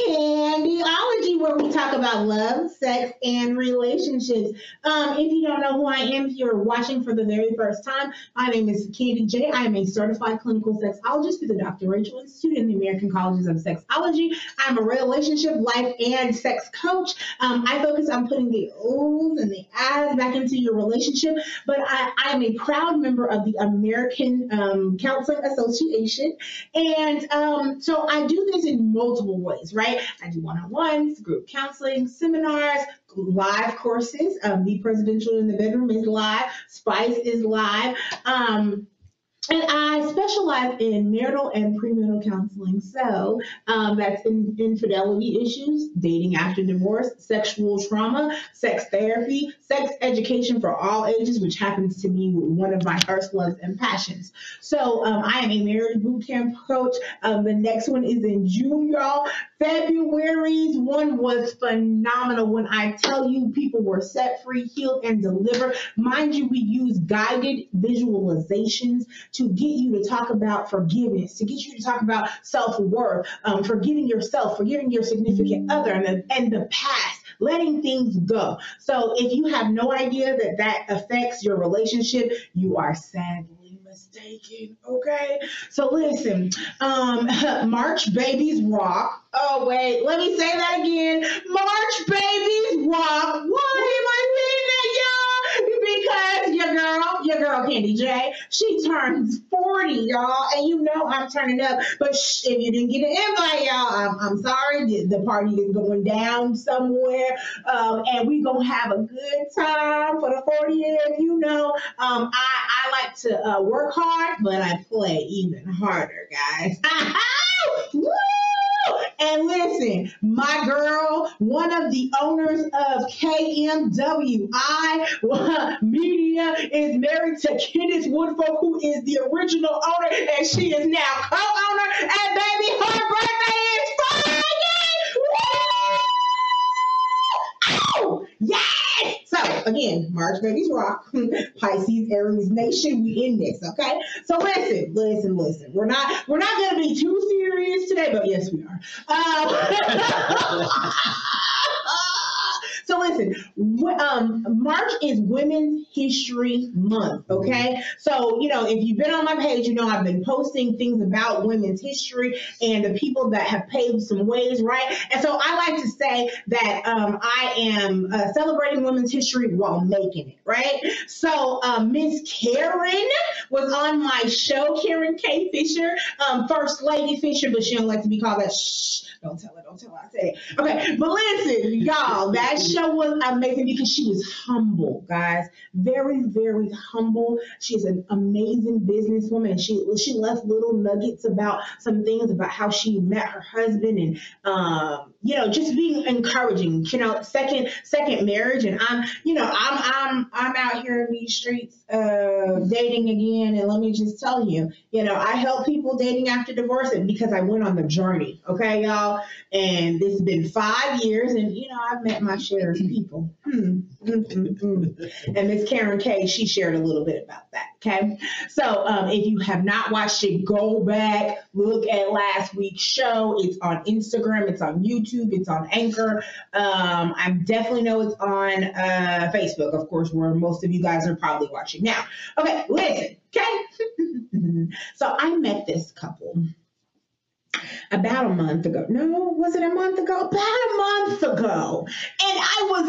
Candyology, where we talk about love, sex, and relationships. If you don't know who I am, if you're watching for the very first time, my name is Candy J. I am a certified clinical sexologist through the Dr. Rachel Institute in the American Colleges of Sexology. I'm a relationship, life, and sex coach. I focus on putting the O's and the I's back into your relationship, but I am a proud member of the American Counseling Association. And so I do this in multiple ways, right? I do one-on-ones, group counseling, seminars, live courses. The Presidential in the Bedroom is live. Spice is live. And I specialize in marital and premarital counseling. So that's in infidelity issues, dating after divorce, sexual trauma, sex therapy, sex education for all ages, which happens to be one of my first loves and passions. So I am a marriage boot camp coach. The next one is in June, y'all. February's one was phenomenal. When I tell you people were set free, healed, and delivered. Mind you, we use guided visualizations to get you to talk about forgiveness, to get you to talk about self-worth, forgiving yourself, forgiving your significant other and the past, letting things go. So if you have no idea that affects your relationship, you are sadly mistaken, okay? So listen, March babies rock. Oh, wait, let me say that again. March babies rock. Why am I saying that, y'all? Because your girl Candy J, she turns 40, y'all, and you know I'm turning up. But if you didn't get an invite, y'all, I'm sorry. The party is going down somewhere, and we gonna have a good time for the 40th. You know, I like to work hard, but I play even harder, guys. Woo! And listen, my girl, one of the owners of KMWI Media, is married to Kenneth Woodfolk, who is the original owner, and she is now co-owner. And baby, her birthday is Friday! Woo! Yes! So again, March babies rock. Pisces, Aries Nation, we in this, okay? So listen. We're not gonna be too serious today, but yes, we are. So listen, March is Women's History Month, okay? So, you know, if you've been on my page, you know I've been posting things about women's history and the people that have paved some ways, right? And so I like to say that I am celebrating women's history while making it, right? So Miss Karen was on my show, Karen K. Fisher, First Lady Fisher, but she don't like to be called that. Shh, don't tell her I said it. Okay, but listen, y'all, that show was amazing because she was humble, guys. Very, very humble. She's an amazing businesswoman, and she left little nuggets about some things about how she met her husband and you know, just being encouraging, you know, second marriage. And I'm out here in these streets dating again, and let me just tell you, you know, I help people dating after divorce because I went on the journey, okay, y'all, and this has been 5 years, and you know, I've met my share of people. And Miss Karen K, she shared a little bit about that, okay? So if you have not watched it, go back, look at last week's show. It's on Instagram, it's on YouTube, it's on Anchor. I definitely know it's on Facebook, of course, where most of you guys are probably watching now. Okay, listen, okay? So I met this couple about a month ago. No, was it a month ago? About a month ago. And I was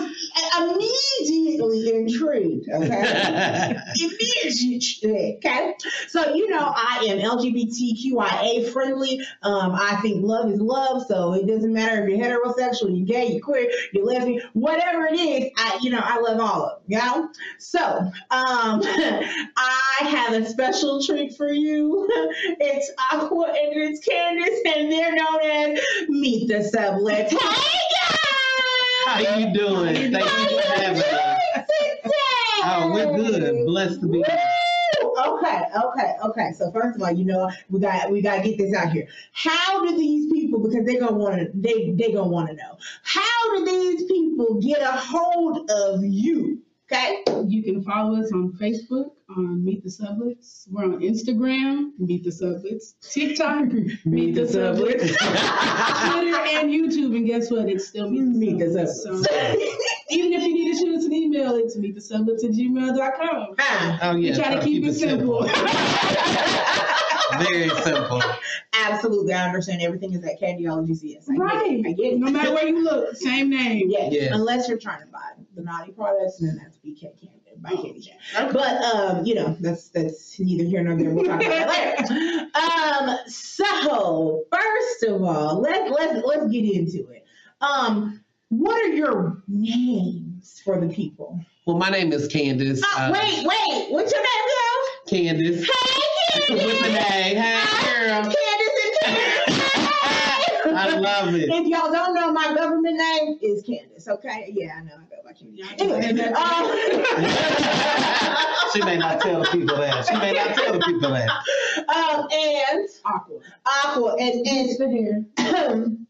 immediately intrigued, okay? Immediately, okay? So, you know, I am LGBTQIA friendly. I think love is love, so it doesn't matter if you're heterosexual, you're gay, you're queer, you're lesbian, whatever it is, I love all of them, you know? So, I have a special treat for you. It's Aqua and it's Candace, and they're known as Meet the Subletts. Hey guys! How you doing? Thank you for having us. Oh, we're good. Blessed to be here. Okay. So first of all, you know, we got to get this out here. How do these people, because they're gonna want to, they gonna want to know, how do these people get a hold of you? Okay. You can follow us on Facebook on Meet the Subletts. We're on Instagram, Meet the Subletts. TikTok, Meet the Subletts. Twitter and YouTube, and guess what? It's still Meet the Subletts. So even if you need to shoot us an email, it's meetthesubletts@gmail.com. Oh, yeah. We try to keep it simple. Very simple. Absolutely. I understand everything is at Candyology CS. Right. I get it. No matter where you look, same name. Yes. Yes. Unless you're trying to buy the naughty products, and then that's BK Candy by Katie J. But you know, that's neither here nor there. We'll talk about that later. So first of all, let's get into it. What are your names for the people? Well, my name is Candace. Wait. What's your name, girl? Candace. Hey, Candace. With the name. Hey, girl. Candace and Candace. I love it. If y'all don't know, my government name is Candace. Okay? Yeah, I know. I go by Candace. Anyway, She may not tell the people that. And Aqua, and The hair.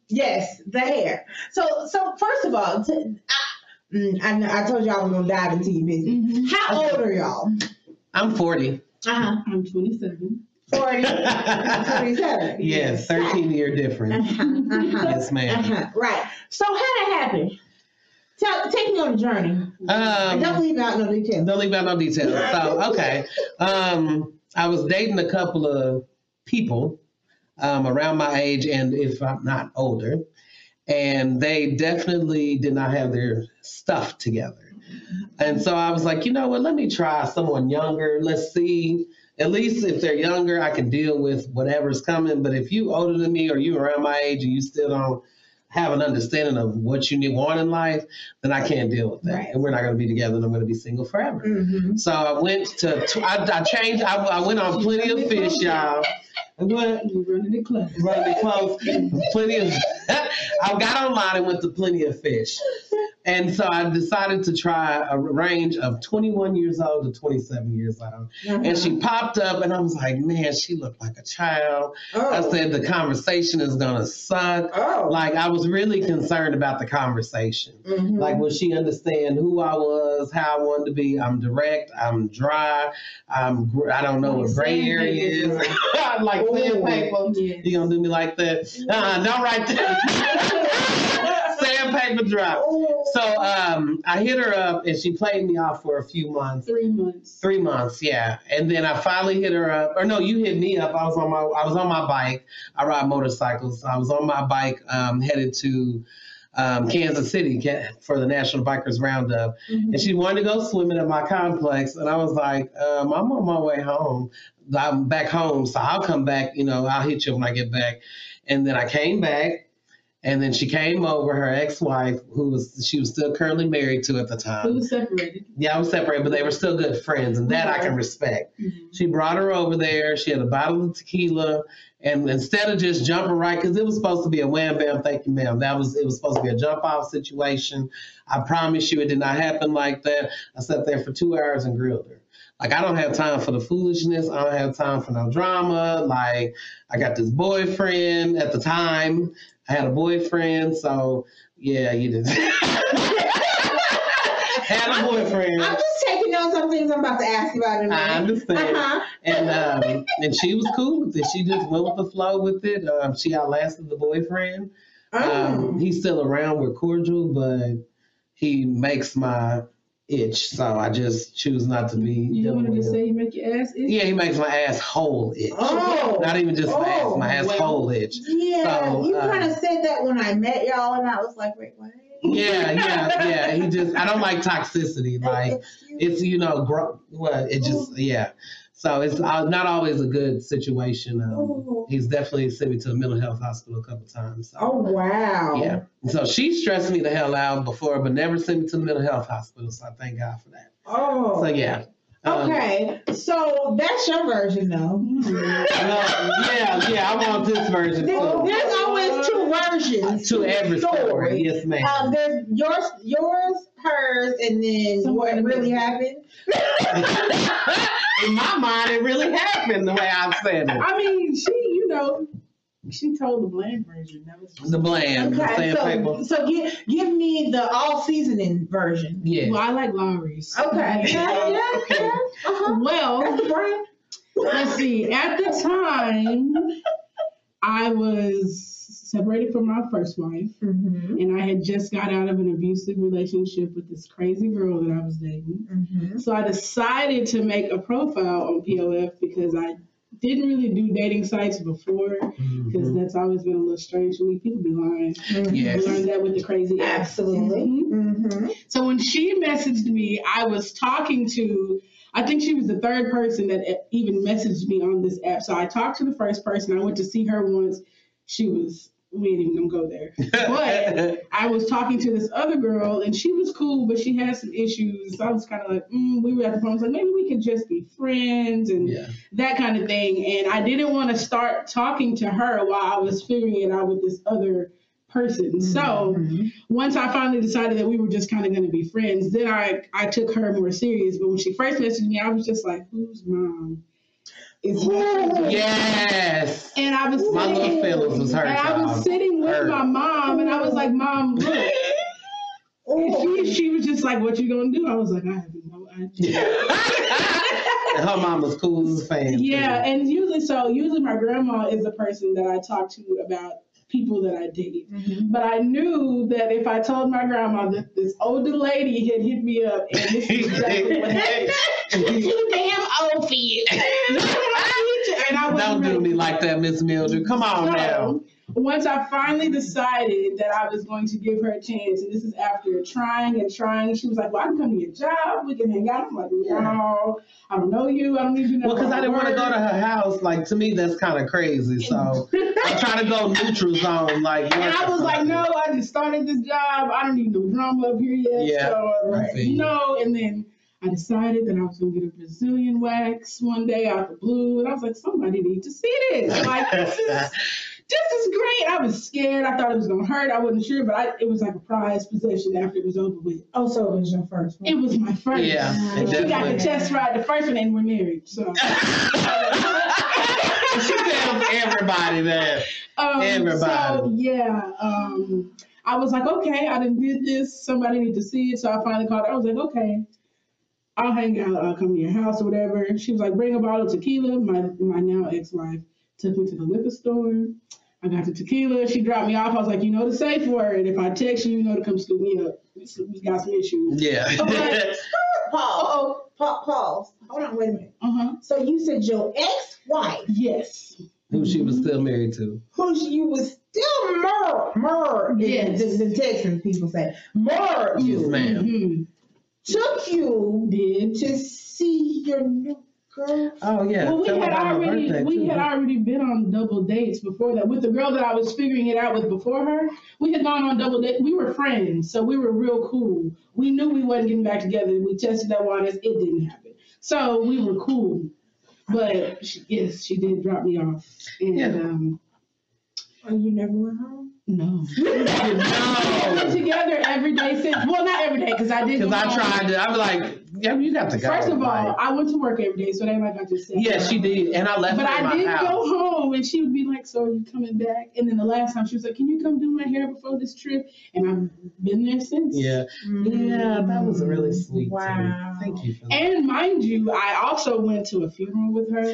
yes, the hair. So first of all, I told you I was gonna dive into your business. Mm-hmm. How old are y'all? I'm 40. I'm 27. 40, 27. Yes, 13-year difference. Yes, ma'am. Right. So how that happened? Take me on a journey. Don't leave out no details. Don't leave out no details. So, okay. I was dating a couple of people around my age, and if I'm not older, and they definitely did not have their stuff together. And so I was like, you know what, let me try someone younger. Let's see. At least if they're younger, I can deal with whatever's coming. But if you older than me or you around my age and you still don't have an understanding of what you want in life, then I can't deal with that. Right. And we're not going to be together, and I'm going to be single forever. Mm-hmm. So I went to, I went on Plenty of Fish, y'all. What? You're running it close. Running it close. Plenty of, I got online and went to Plenty of Fish. And so I decided to try a range of 21 years old to 27 years old. And she popped up, and I was like, man, she looked like a child. Oh. I said, the conversation is going to suck. Oh. Like, I was really concerned about the conversation. Mm-hmm. Like, will she understand who I was, how I wanted to be? I'm direct. I'm dry. I don't know what gray area is. I'm like sandpaper. Yes. You going to do me like that? Don't write that. Sandpaper drop. So I hit her up, and she played me off for a few months. 3 months. 3 months, yeah. And then I finally hit her up. Or no, you hit me up. I was on my bike. I ride motorcycles. I was on my bike headed to Kansas City for the National Bikers Roundup. Mm-hmm. And she wanted to go swimming at my complex. And I was like, I'm on my way home. I'm back home, so I'll come back. I'll hit you when I get back. And then I came back. And then she came over, her ex-wife, she was still currently married to at the time. We were separated. Yeah, I was separated, but they were still good friends, and that I can respect. Mm-hmm. She brought her over there. She had a bottle of tequila, and instead of just jumping right, because it was supposed to be a wham, bam, thank you, ma'am. It was supposed to be a jump-off situation. I promise you it did not happen like that. I sat there for 2 hours and grilled her. Like, I don't have time for the foolishness. I don't have time for no drama. Like, I got this boyfriend at the time. I had a boyfriend, so yeah, you did. Had a boyfriend. I'm just taking notes on things I'm about to ask you about in a minute. I understand. Uh-huh. And she was cool with it. She just went with the flow with it. She outlasted the boyfriend. He's still around. We're cordial, but he makes my itch, so I just choose not to be. You wanted to say you make your ass itch? Yeah, he makes my asshole itch. Oh. Not even just my asshole itch. Yeah, So, you kind of said that when I met y'all, and I was like, wait, what? Yeah. He just, I don't like toxicity. Like, it's, yeah. So it's not always a good situation. He's definitely sent me to a mental health hospital a couple times. So. Oh, wow. Yeah. So she stressed me the hell out before, but never sent me to the mental health hospital. So I thank God for that. Oh. So yeah. Okay. So that's your version, though. Yeah. I want this version. There's always two versions to every story. Yes, ma'am. There's yours, hers, and then what really happened. In my mind, it really happened the way I said it. I mean, she, She told the bland version. That was The bland, the Okay, sandpaper. so give me the all seasoning version. Yeah. Well, I like Lowry's. Okay. Okay. Well, That's the brand. let's see. At the time, I was separated from my first wife, and I had just got out of an abusive relationship with this crazy girl that I was dating. So I decided to make a profile on POF because I didn't really do dating sites before, because that's always been a little strange to me. People be lying. Yes. I learned that with the crazy app. Absolutely. So when she messaged me, I was talking to, I think she was the third person that even messaged me on this app. So I talked to the first person. I went to see her once. We ain't even gonna go there. But I was talking to this other girl, and she was cool, but she had some issues. So I was kind of like, we were at the point, I was like, maybe we could just be friends and that kind of thing. And I didn't want to start talking to her while I was figuring it out with this other person. So once I finally decided that we were just kind of going to be friends, then I took her more serious. But when she first messaged me, I was just like, whose mom? Yes. And I was my little feelings was hurt. And I was sitting with my mom, and I was like, Mom, look. And she was just like, what you gonna do? I was like, I have no idea. And her mom was cool as a fan. Yeah, too. And usually my grandma is the person that I talk to about people that I date. But I knew that if I told my grandma that this older lady had hit me up, and this is exactly what happened. Too damn old for you. And I don't do me like that, Miss Mildred. Come on now. Once I finally decided that I was going to give her a chance, and this is after trying and trying, she was like, well, I can come to your job. We can hang out. I'm like, no, I don't know you. I don't need you to know. Well, because I didn't want to go to her house. Like, to me, that's kind of crazy. So I'm trying to go neutral zone. Like, and I was like, no, I just started this job. I don't need no drama up here yet. Yeah, so like, no. And then I decided that I was going to get a Brazilian wax one day out the blue. And I was like, somebody needs to see this. Like, this is great. I was scared. I thought it was going to hurt. I wasn't sure, but it was like a prized possession after it was over with. Oh, so it was your first one? It was my first. Yeah. And she got the test ride the first one, and we're married. So. She tells everybody that. Everybody. So, yeah. I was like, okay, I done did this. Somebody need to see it. So I finally called her. I was like, okay, I'll hang out. I'll come to your house or whatever. She was like, bring a bottle of tequila. My now ex-wife took me to the liquor store. I got the tequila. She dropped me off. I was like, you know the safe word. If I text you, you know to come scoop me up. We got some issues. Yeah. Okay. Pause. Hold on, wait a minute. So you said your ex-wife. Yes. Who she was still married to. Who you was still murdered. Yes. The Texans people say. Murdered you. Yes, ma'am. Took you to see your new girl. Oh, yeah. Well, we had already been on double dates before that. With the girl that I was figuring it out with before her, we had gone on double dates. We were friends, so we were real cool. We knew we wasn't getting back together. We tested that waters. It didn't happen. So we were cool. But she did drop me off. And oh, you never went home? No. No. We've been together every day since. Well, not every day, because I did. Because I tried to. I was like, yeah, you got to go. First of all, I went to work every day, so it ain't like I just said. Yeah, she did. And I left but her in my I house. did go home, and she would be like, so are you coming back? And then the last time she was like, can you come do my hair before this trip? And I've been there since. Yeah. Yeah, that was really sweet. Wow. Too. Thank you for that. And mind you, I also went to a funeral with her.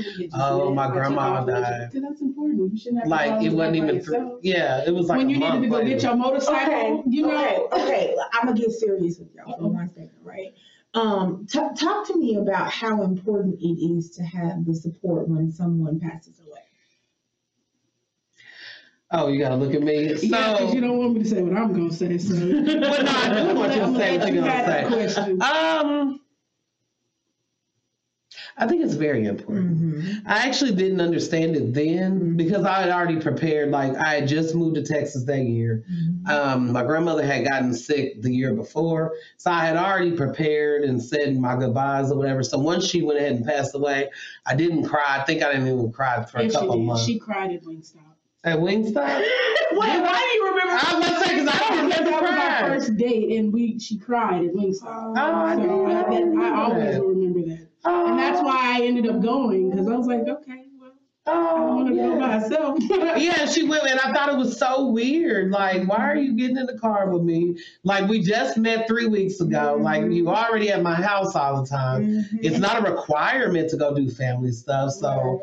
My grandma died. Because that's important. You shouldn't have Like, it wasn't even it was like when you a month needed to go later. get your motorcycle, Okay, I'm gonna get serious with y'all for 1 second, right? Talk to me about how important it is to have the support when someone passes away. Oh, you gotta look at me. So, yeah, because you don't want me to say what I'm gonna say. So, well, no, I do want you to say what you're gonna say. I think it's very important. I actually didn't understand it then because I had already prepared. Like, I had just moved to Texas that year. My grandmother had gotten sick the year before. So I had already prepared and said my goodbyes or whatever. So once she went ahead and passed away, I didn't cry. I think I didn't even cry for a couple months. She cried at Wingstop. At Wingstop? Why do you remember? I was going to say, because I don't remember that crying. was our first date, and she cried at Wingstop. I always will remember that. And that's why I ended up going, because I was like, okay, well, I want to go by herself. Yeah, she went, and I thought it was so weird. Like, why are you getting in the car with me? Like, we just met 3 weeks ago. Like, you already at my house all the time. It's not a requirement to go do family stuff. So,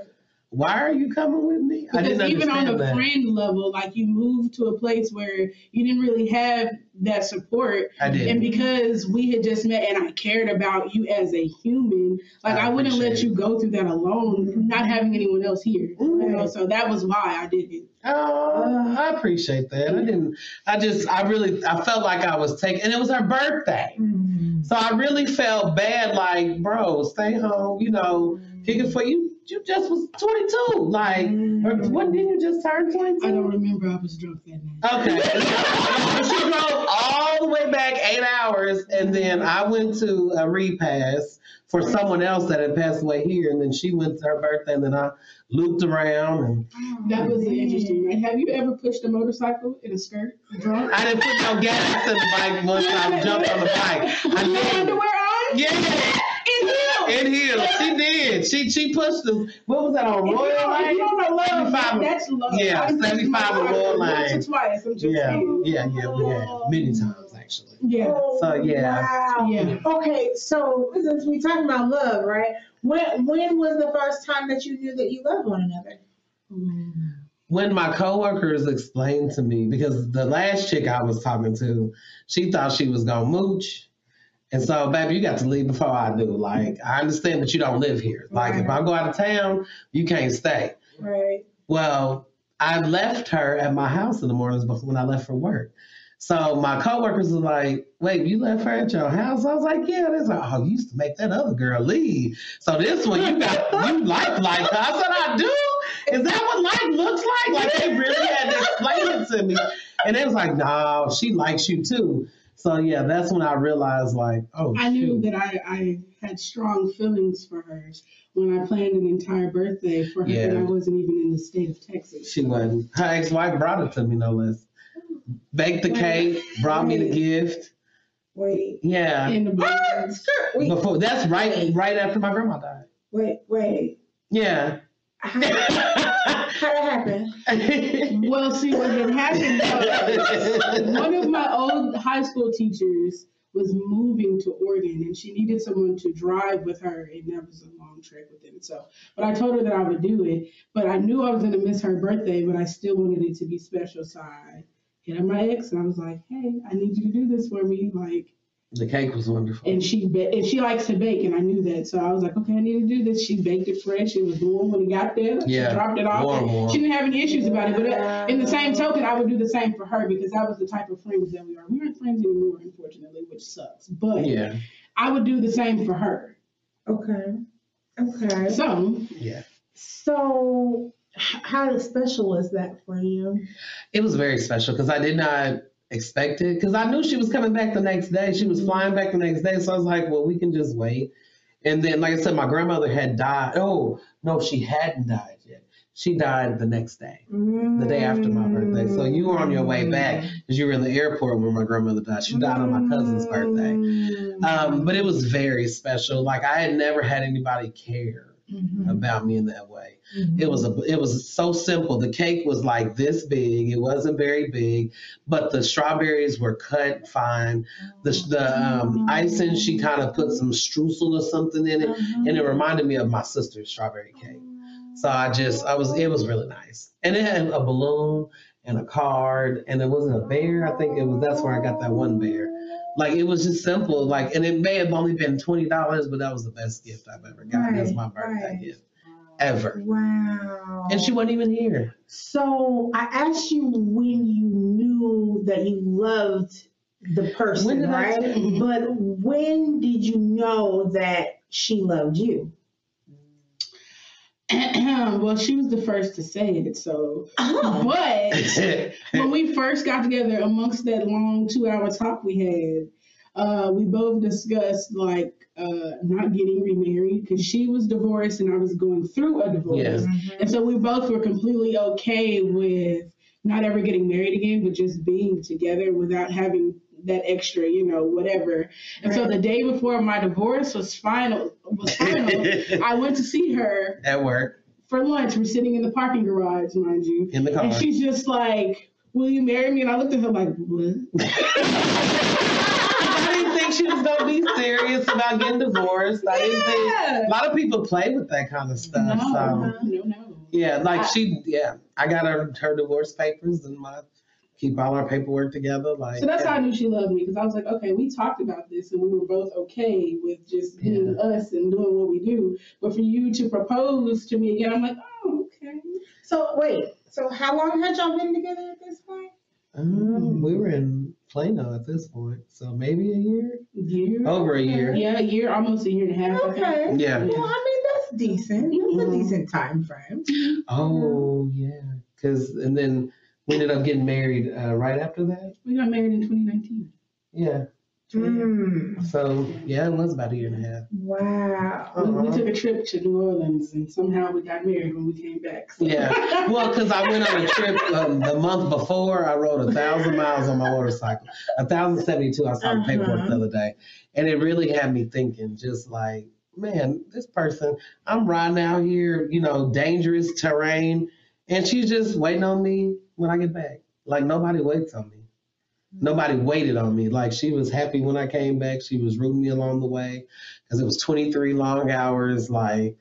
why are you coming with me? Because I didn't even on understand a that. friend level, like you moved to a place where you didn't really have that support. I did. And because we had just met and I cared about you as a human, like I wouldn't let appreciate you go through that alone, not having anyone else here. You know? So that was why I did it. Oh, I appreciate that. I felt like I was taking, and it was her birthday. So I really felt bad, like, bro, stay home, kick it for you. You just was 22. Like, when did you just turn 22? I don't remember. I was drunk that night. Okay. She drove all the way back 8 hours, and then I went to a repass for someone else that had passed away here, and then she went to her birthday, and then I looped around. And that was interesting, right? Have you ever pushed a motorcycle in a skirt drunk? I didn't put no gas in the bike once I jumped on the bike. I did. Underwear on? Yeah. In heels. She did. She pushed the, what was that on Royal Line? You don't know love. That's love. Yeah, 75 on Royal Line. Once or twice. I'm just saying. Yeah, we had many times actually. Yeah. So yeah. Wow. Yeah. Okay, so since we talking about love, right? When was the first time that you knew that you loved one another? When my coworkers explained to me, because the last chick I was talking to, she thought she was gonna mooch. And so, baby, you got to leave before I do. Like, I understand that you don't live here. Like, if I go out of town, you can't stay. Right. Well, I left her at my house in the mornings before when I left for work. So my coworkers were like, wait, you left her at your house? I was like, yeah. They're like, oh, you used to make that other girl leave. So this one, you like her. I said, I do? Is that what life looks like? Like, they really had to explain it to me. And they was like, no, she likes you too. So yeah, that's when I realized, like, oh, I knew that I had strong feelings for her when I planned an entire birthday for her, and I wasn't even in the state of Texas. She wasn't. Her ex-wife brought it to me, no less. Baked the cake, brought me the gift. Wait. Yeah. In the box. Before, that's right after my grandma died. Wait. Yeah. How that happen? Well, see, what had happened was one of my old high school teachers was moving to Oregon, and she needed someone to drive with her, and that was a long trip with it. So, but I told her that I would do it, but I knew I was going to miss her birthday, but I still wanted it to be special. So I hit up my ex, and I was like, hey, I need you to do this for me. Like, the cake was wonderful. And she likes to bake, and I knew that. So I was like, okay, I need to do this. She baked it fresh. It was warm when it got there. Yeah. She dropped it off. Warm. She didn't have any issues about it. But in the same token, I would do the same for her because that was the type of friends that we are. We aren't friends anymore, unfortunately, which sucks. But yeah, I would do the same for her. Okay. So. Yeah. So how special was that for you? It was very special because I did not expect it because I knew she was coming back the next day. She was flying back the next day. So I was like, well, we can just wait. And then, like I said, my grandmother had died. Oh, no, she hadn't died yet. She died the next day, the day after my birthday. So you were on your way back because you were in the airport when my grandmother died. She died on my cousin's birthday. But it was very special. Like, I had never had anybody care about me in that way. It was so simple. The cake was like this big. It wasn't very big, but the strawberries were cut fine. The icing, she kind of put some streusel or something in it, and it reminded me of my sister's strawberry cake. So it was really nice. And it had a balloon and a card, and it wasn't a bear. I think that's where I got that one bear. Like, it was just simple. Like, and it may have only been $20, but that was the best gift I've ever gotten as my birthday gift. Ever. Wow. And she wasn't even here. So I asked you when you knew that you loved the person, right? But when did you know that she loved you? Well, she was the first to say it, so. But when we first got together, amongst that long 2-hour talk we had, we both discussed not getting remarried because she was divorced and I was going through a divorce, and so we both were completely okay with not ever getting married again, but just being together without having that extra, whatever. And so the day before my divorce was final, I went to see her at work for lunch. We're sitting in the parking garage, mind you. In the car. And she's just like, will you marry me? And I looked at her like, what? I didn't think she was gonna be serious about getting divorced. I didn't think a lot of people play with that kind of stuff. No. Yeah, like I got her divorce papers and keep all our paperwork together. Like, so that's how I knew she loved me, because I was like, okay, we talked about this and we were both okay with just being us and doing what we do. But for you to propose to me again, I'm like, oh, okay. So wait, so how long had y'all been together at this point? We were in Plano at this point, so maybe a year. Over a year. Yeah, a year, almost a year and a half. Okay. Yeah. Well, I mean, that's decent. That's a decent time frame. Oh, yeah. And then we ended up getting married right after that. We got married in 2019. Yeah. So, yeah, it was about a year and a half. Wow. We took a trip to New Orleans, and somehow we got married when we came back. So. Yeah. Well, because I went on a trip the month before. I rode 1,000 miles on my motorcycle. 1,072. I saw the paperwork the other day. And it really had me thinking, just like, man, this person, I'm riding out here, dangerous terrain, and she's just waiting on me when I get back. Like, nobody waits on me. Nobody waited on me. Like, she was happy when I came back. She was rooting me along the way because it was 23 long hours. Like,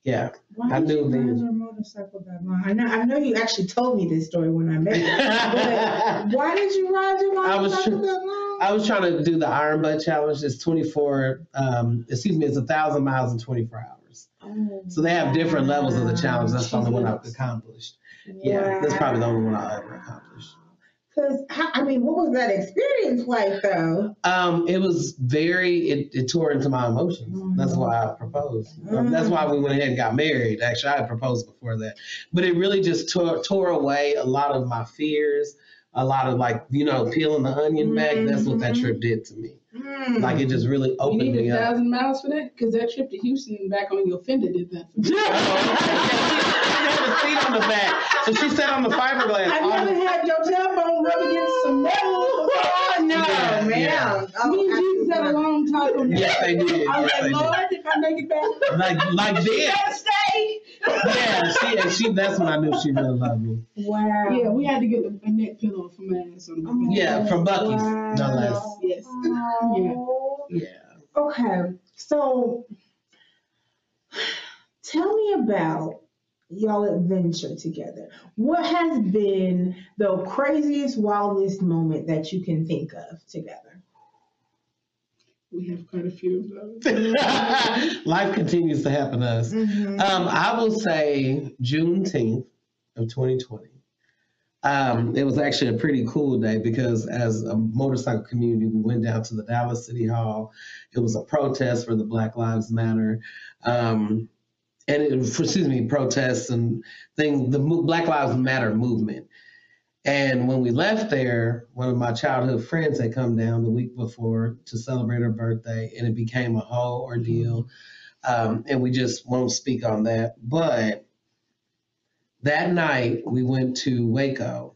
yeah. Why did you ride your motorcycle that long? I know you actually told me this story when I met you. But why did you ride your motorcycle that long? I was trying to do the Iron Butt Challenge. It's it's 1,000 miles in 24 hours. Oh, so they have different levels of the challenge. That's the only one I've accomplished. Yeah, that's probably the only one I ever accomplished. Because, what was that experience like, though? It was it tore into my emotions. That's why I proposed. That's why we went ahead and got married. Actually, I had proposed before that. But it really just tore away a lot of my fears, a lot of, peeling the onion back. That's what that trip did to me. Like, it just really opened me up. You need 1,000 miles for that? Because that trip to Houston and back on your fender did that for me. She had a seat on the back. So she sat on the fiberglass. I never had your tailbone rub against some metal. Oh, no, ma'am. Yeah. Me and Jesus had a long talk on that. Yes, they did. I was Yes, like, Lord, if I make it back. Like this. You gotta stay. Yeah, that's when I knew she really loved me. Wow. Yeah, we had to get a neck pillow from Ass. Yeah, from Bucky's, no less. Yes. Yeah. Okay, so tell me about y'all adventure together. What has been the craziest, wildest moment that you can think of together? We have quite a few of those. Life continues to happen to us. I will say Juneteenth of 2020. It was actually a pretty cool day because as a motorcycle community, we went down to the Dallas City Hall. It was a protest for the Black Lives Matter. Protests and things, the Black Lives Matter movement. And when we left there, one of my childhood friends had come down the week before to celebrate her birthday, and it became a whole ordeal. And we just won't speak on that. But that night, we went to Waco,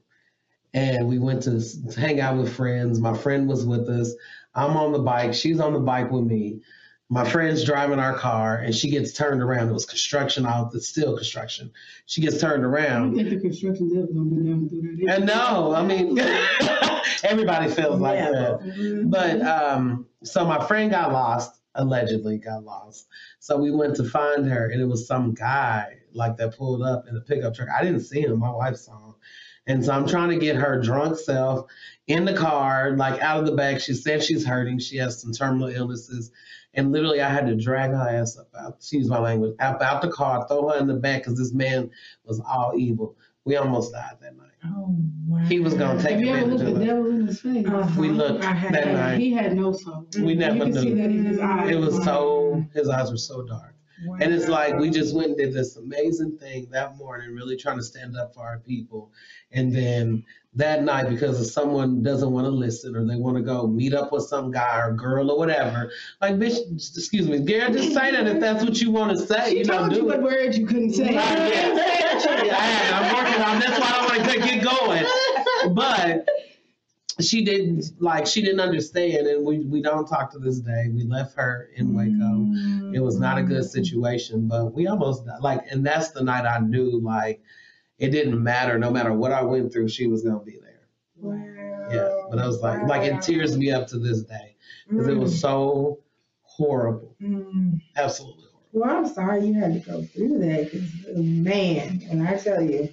and we went to hang out with friends. My friend was with us. I'm on the bike. She's on the bike with me. My friend's driving our car, and she gets turned around. It was construction out. It's still construction. She gets turned around. I don't think the construction devil gonna be down to do that. And no, everybody feels like that. But so my friend got lost, allegedly got lost. So we went to find her, and it was some guy that pulled up in a pickup truck. I didn't see him. My wife saw him. And so I'm trying to get her drunk self in the car, out of the back. She said she's hurting. She has some terminal illnesses. And literally, I had to drag her ass up out, excuse my language, out the car, throw her in the back because this man was all evil. We almost died that night. Oh, wow. He was going to take advantage of us. Have you ever looked the devil in his face? We looked that night. He had no soul. We never knew. You can see that in his eyes. It was his eyes were so dark. Wow. And it's we just went and did this amazing thing that morning, really trying to stand up for our people. And then that night, because if someone doesn't want to listen or they want to go meet up with some guy or girl or whatever, bitch, excuse me, Garrett, just say that if that's what you want to say. She told you what words you couldn't say. I'm working on. That's why I want to get going. But she didn't understand, and we don't talk to this day. We left her in Waco. It was not a good situation, but we almost and that's the night I knew it didn't matter. No matter what I went through, she was gonna be there. Wow. Yeah, but I was like it tears me up to this day because it was so horrible, absolutely horrible. Well, I'm sorry you had to go through that, because man, and I tell you,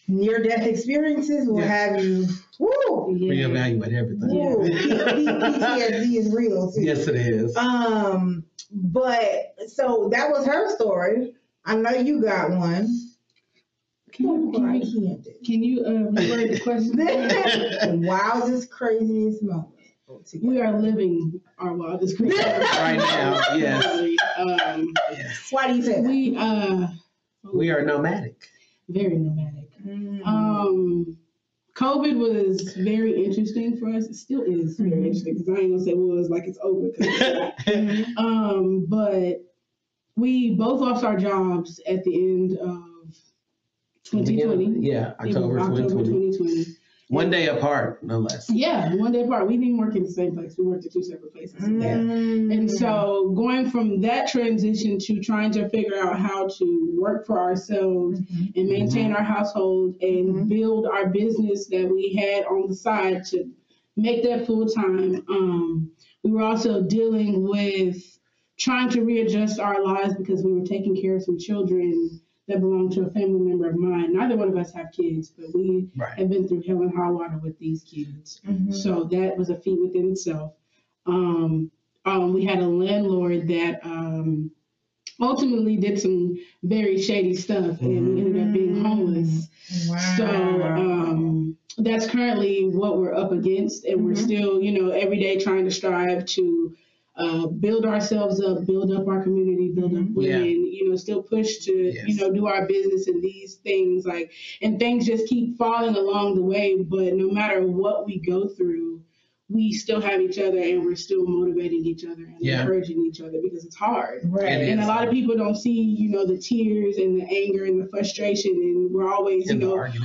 near-death experiences will have you reevaluate everything. PTSD is real too. Yes, it is. But so that was her story. I know you got one. Can you reword the question? The wildest, craziest moment. We are living our wildest, craziest right now. Yes. Yes. Why do you say that? We are nomadic. Very nomadic. COVID was very interesting for us. It still is very interesting, because I ain't gonna say was like it's over. But we both lost our jobs at the end of 2020. Yeah, October 2020. One day apart, no less. Yeah, one day apart. We didn't work in the same place. We worked at two separate places. And so going from that transition to trying to figure out how to work for ourselves and maintain our household and build our business that we had on the side to make that full time. We were also dealing with trying to readjust our lives, because we were taking care of some children that belong to a family member of mine. Neither one of us have kids, but we have been through hell and high water with these kids. So that was a feat within itself. We had a landlord that ultimately did some very shady stuff, and we ended up being homeless. Wow. So that's currently what we're up against, and we're still, every day trying to strive to build ourselves up, build up our community, build up women, still push to, do our business and these things, and things just keep falling along the way. But no matter what we go through, we still have each other, and we're still motivating each other and encouraging each other, because it's hard. Right. And a lot of people don't see, the tears and the anger and the frustration, and we're always,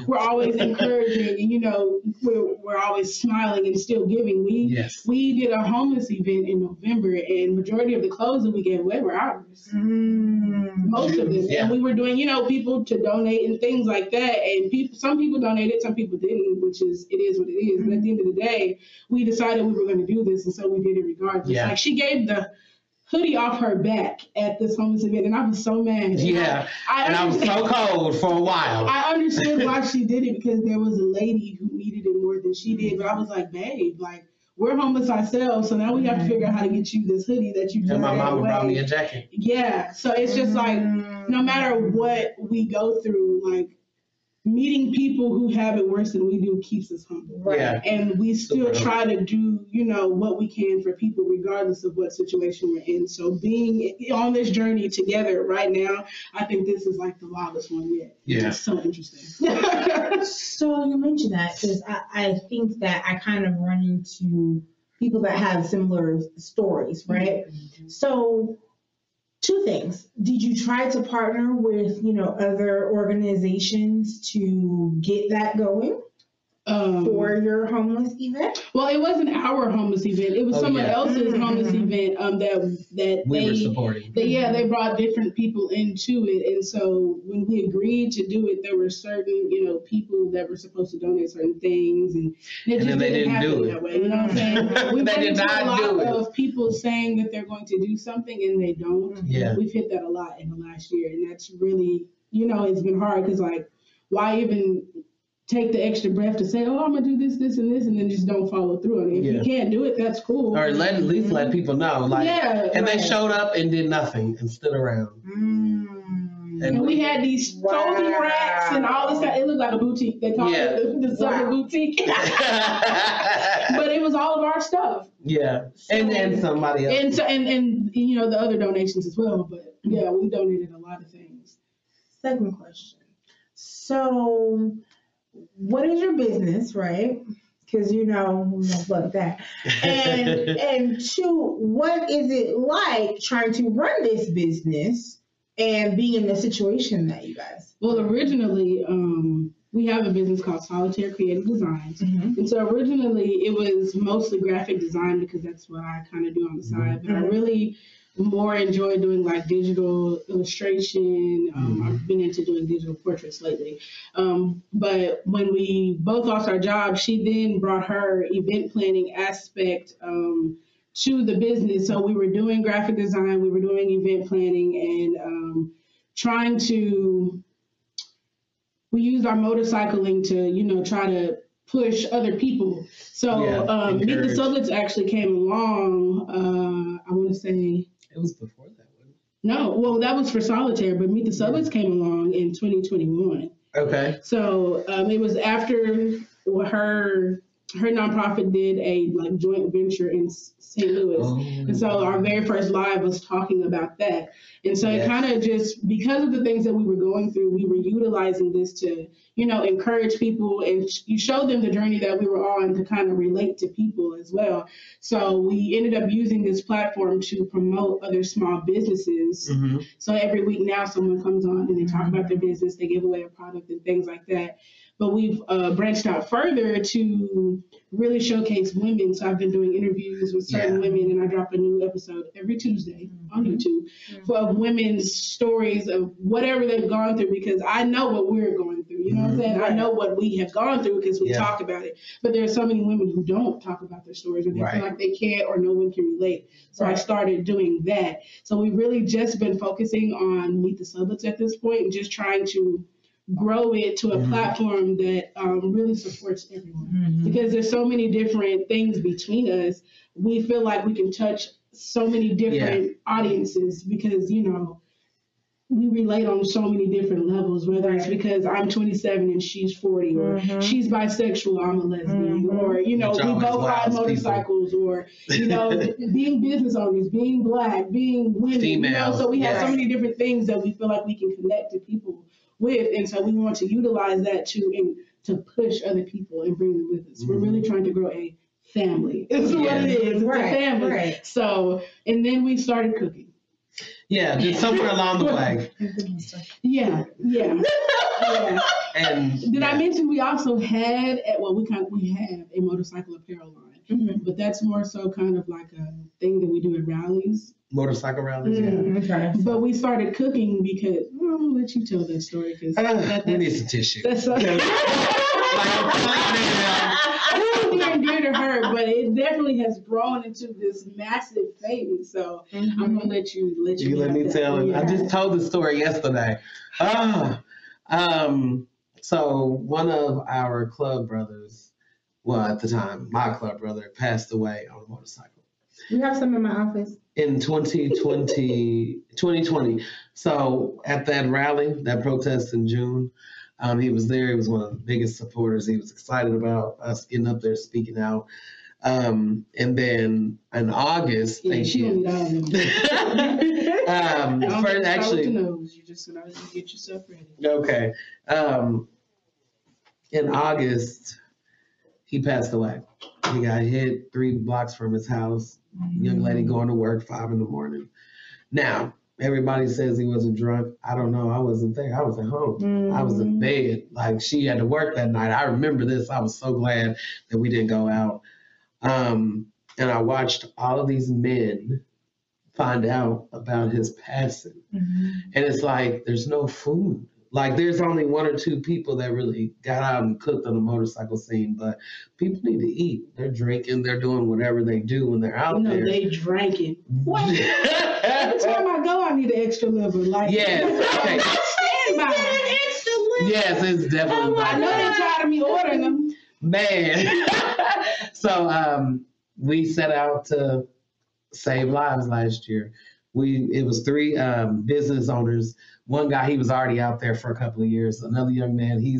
we're always encouraging, and we're always smiling and still giving. We did a homeless event in November, and majority of the clothes that we gave away were ours. Most of them. Yeah. And we were doing, people to donate and things like that. And some people donated, some people didn't, which is, it is what it is. But at the end of the day, we decided we were going to do this, and so we did it regardless. Yeah. She gave the hoodie off her back at this homeless event, and I was so mad. Yeah, I was so cold for a while. I understood why she did it, because there was a lady who needed it more than she did, but I was like, babe, we're homeless ourselves, so now we have to figure out how to get you this hoodie that you just and my mama brought me a jacket. Yeah, so it's just no matter what we go through, meeting people who have it worse than we do keeps us humble. Right. Yeah. And we still try to do, what we can for people regardless of what situation we're in. So being on this journey together right now, I think this is the wildest one yet. Yeah. It's so interesting. So you mentioned that, because I think that I kind of run into people that have similar stories, right? So two things. Did you try to partner with, other organizations to get that going for your homeless event? Well, it wasn't our homeless event. It was someone else's homeless event that we were supporting. They brought different people into it. And so when we agreed to do it, there were certain, people that were supposed to donate certain things. And it just didn't happen that way. You know what I'm saying? We they did not do it. Of people saying that they're going to do something and they don't. Yeah. We've hit that a lot in the last year. And that's really, it's been hard, because why even take the extra breath to say, oh, I'm going to do this, this, and this, and then just don't follow through on it. If you can't do it, that's cool. Or at least let people know. They showed up and did nothing and stood around. And we had these folding racks and all this stuff. It looked like a boutique. They called it the Summer Boutique. But it was all of our stuff. Yeah. So, and somebody else. And the other donations as well. But yeah, we donated a lot of things. Second question. So what is your business, right? Because we don't fuck that. And two, what is it like trying to run this business and being in the situation that you guys? Well, originally, we have a business called Solitaire Creative Designs. And so originally it was mostly graphic design because that's what I kind of do on the side. But I really more enjoy doing like digital illustration. I've been into doing digital portraits lately. But when we both lost our jobs, she then brought her event planning aspect to the business. So we were doing graphic design, we were doing event planning, and we used our motorcycling to, try to push other people. So Meet the Subletts actually came along, I want to say. It was before that one. No, well, that was for Solitaire, but Meet the Subletts came along in 2021. Okay. So it was after her nonprofit did a like joint venture in St. Louis. And so our very first live was talking about that. And so it kind of just, because of the things that we were going through, we were utilizing this to, encourage people and you show them the journey that we were on to kind of relate to people as well. So we ended up using this platform to promote other small businesses. So every week now someone comes on and they talk about their business, they give away a product and things like that. But we've branched out further to really showcase women. So I've been doing interviews with certain women, and I drop a new episode every Tuesday on YouTube for women's stories of whatever they've gone through, because I know what we're going through. You know what I'm saying? I know what we have gone through because we talk about it. But there are so many women who don't talk about their stories, or they feel like they can't, or no one can relate. So I started doing that. So we've really just been focusing on Meet the Subletts at this point, and just trying to grow it to a platform that really supports everyone. Because there's so many different things between us. We feel like we can touch so many different audiences because, we relate on so many different levels, whether it's because I'm 27 and she's 40, or she's bisexual, I'm a lesbian, or, we both ride motorcycles, or, being business owners, being Black, being women, females. So we have so many different things that we feel like we can connect to people with, and so we want to utilize that to push other people and bring them with us. We're really trying to grow a family. Is what it is. It's a family. So, and then we started cooking. Yeah, just somewhere along the way. Yeah. And did I mention we also had we have a motorcycle apparel line, but that's more so kind of like a thing that we do at rallies. Motorcycle rallies, Okay. But we started cooking because I'm gonna let you tell that story because we need some tissue. That's near and dear to her, but it definitely has grown into this massive phase. So I'm gonna let you. You let me tell it. I just told the story yesterday. So one of our club brothers, well at the time, my club brother passed away on a motorcycle. You have some in my office. In 2020. So at that rally, that protest in June, he was there. He was one of the biggest supporters. He was excited about us getting up there, speaking out. And then in August, thank you. First, actually, you just get yourself ready. Okay. In August, he passed away. He got hit 3 blocks from his house. Young lady going to work 5 a.m. Now, everybody says he wasn't drunk. I don't know. I wasn't there. I was at home. I was in bed. Like, she had to work that night. I remember this. I was so glad that we didn't go out. And I watched all of these men find out about his passing. And it's like, there's no food. Like, there's only 1 or 2 people that really got out and cooked on the motorcycle scene, but people need to eat. They're drinking. They're doing whatever they do when they're out there. They drinking. What? Every time I go, I need an extra liver. Like, yes. Okay. Stand by extra liver. Yes, it's definitely. I know they're tired of me ordering them. Man. So we set out to save lives last year. It was 3 business owners. One guy, he was already out there for a couple of years. Another young man, he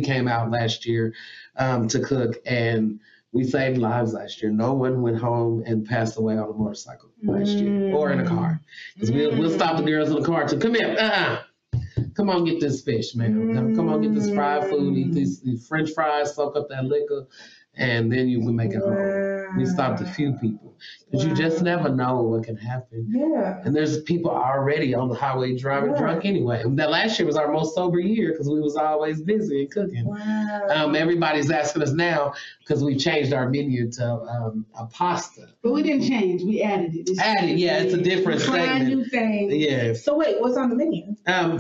came out last year to cook, and we saved lives last year. No one went home and passed away on a motorcycle last year, or in a car. Because we'll stop the girls in the car to come here. come on, get this fish, man. Come on, get this fried food, eat these French fries, soak up that liquor, and then you can make it home. We stopped a few people because you just never know what can happen. Yeah. And there's people already on the highway driving drunk anyway. And that last year was our most sober year because we was always busy and cooking. Wow. Everybody's asking us now because we changed our menu to a pasta. But we didn't change. We added it. It's a different Trying new things. Yes. So wait, what's on the menu?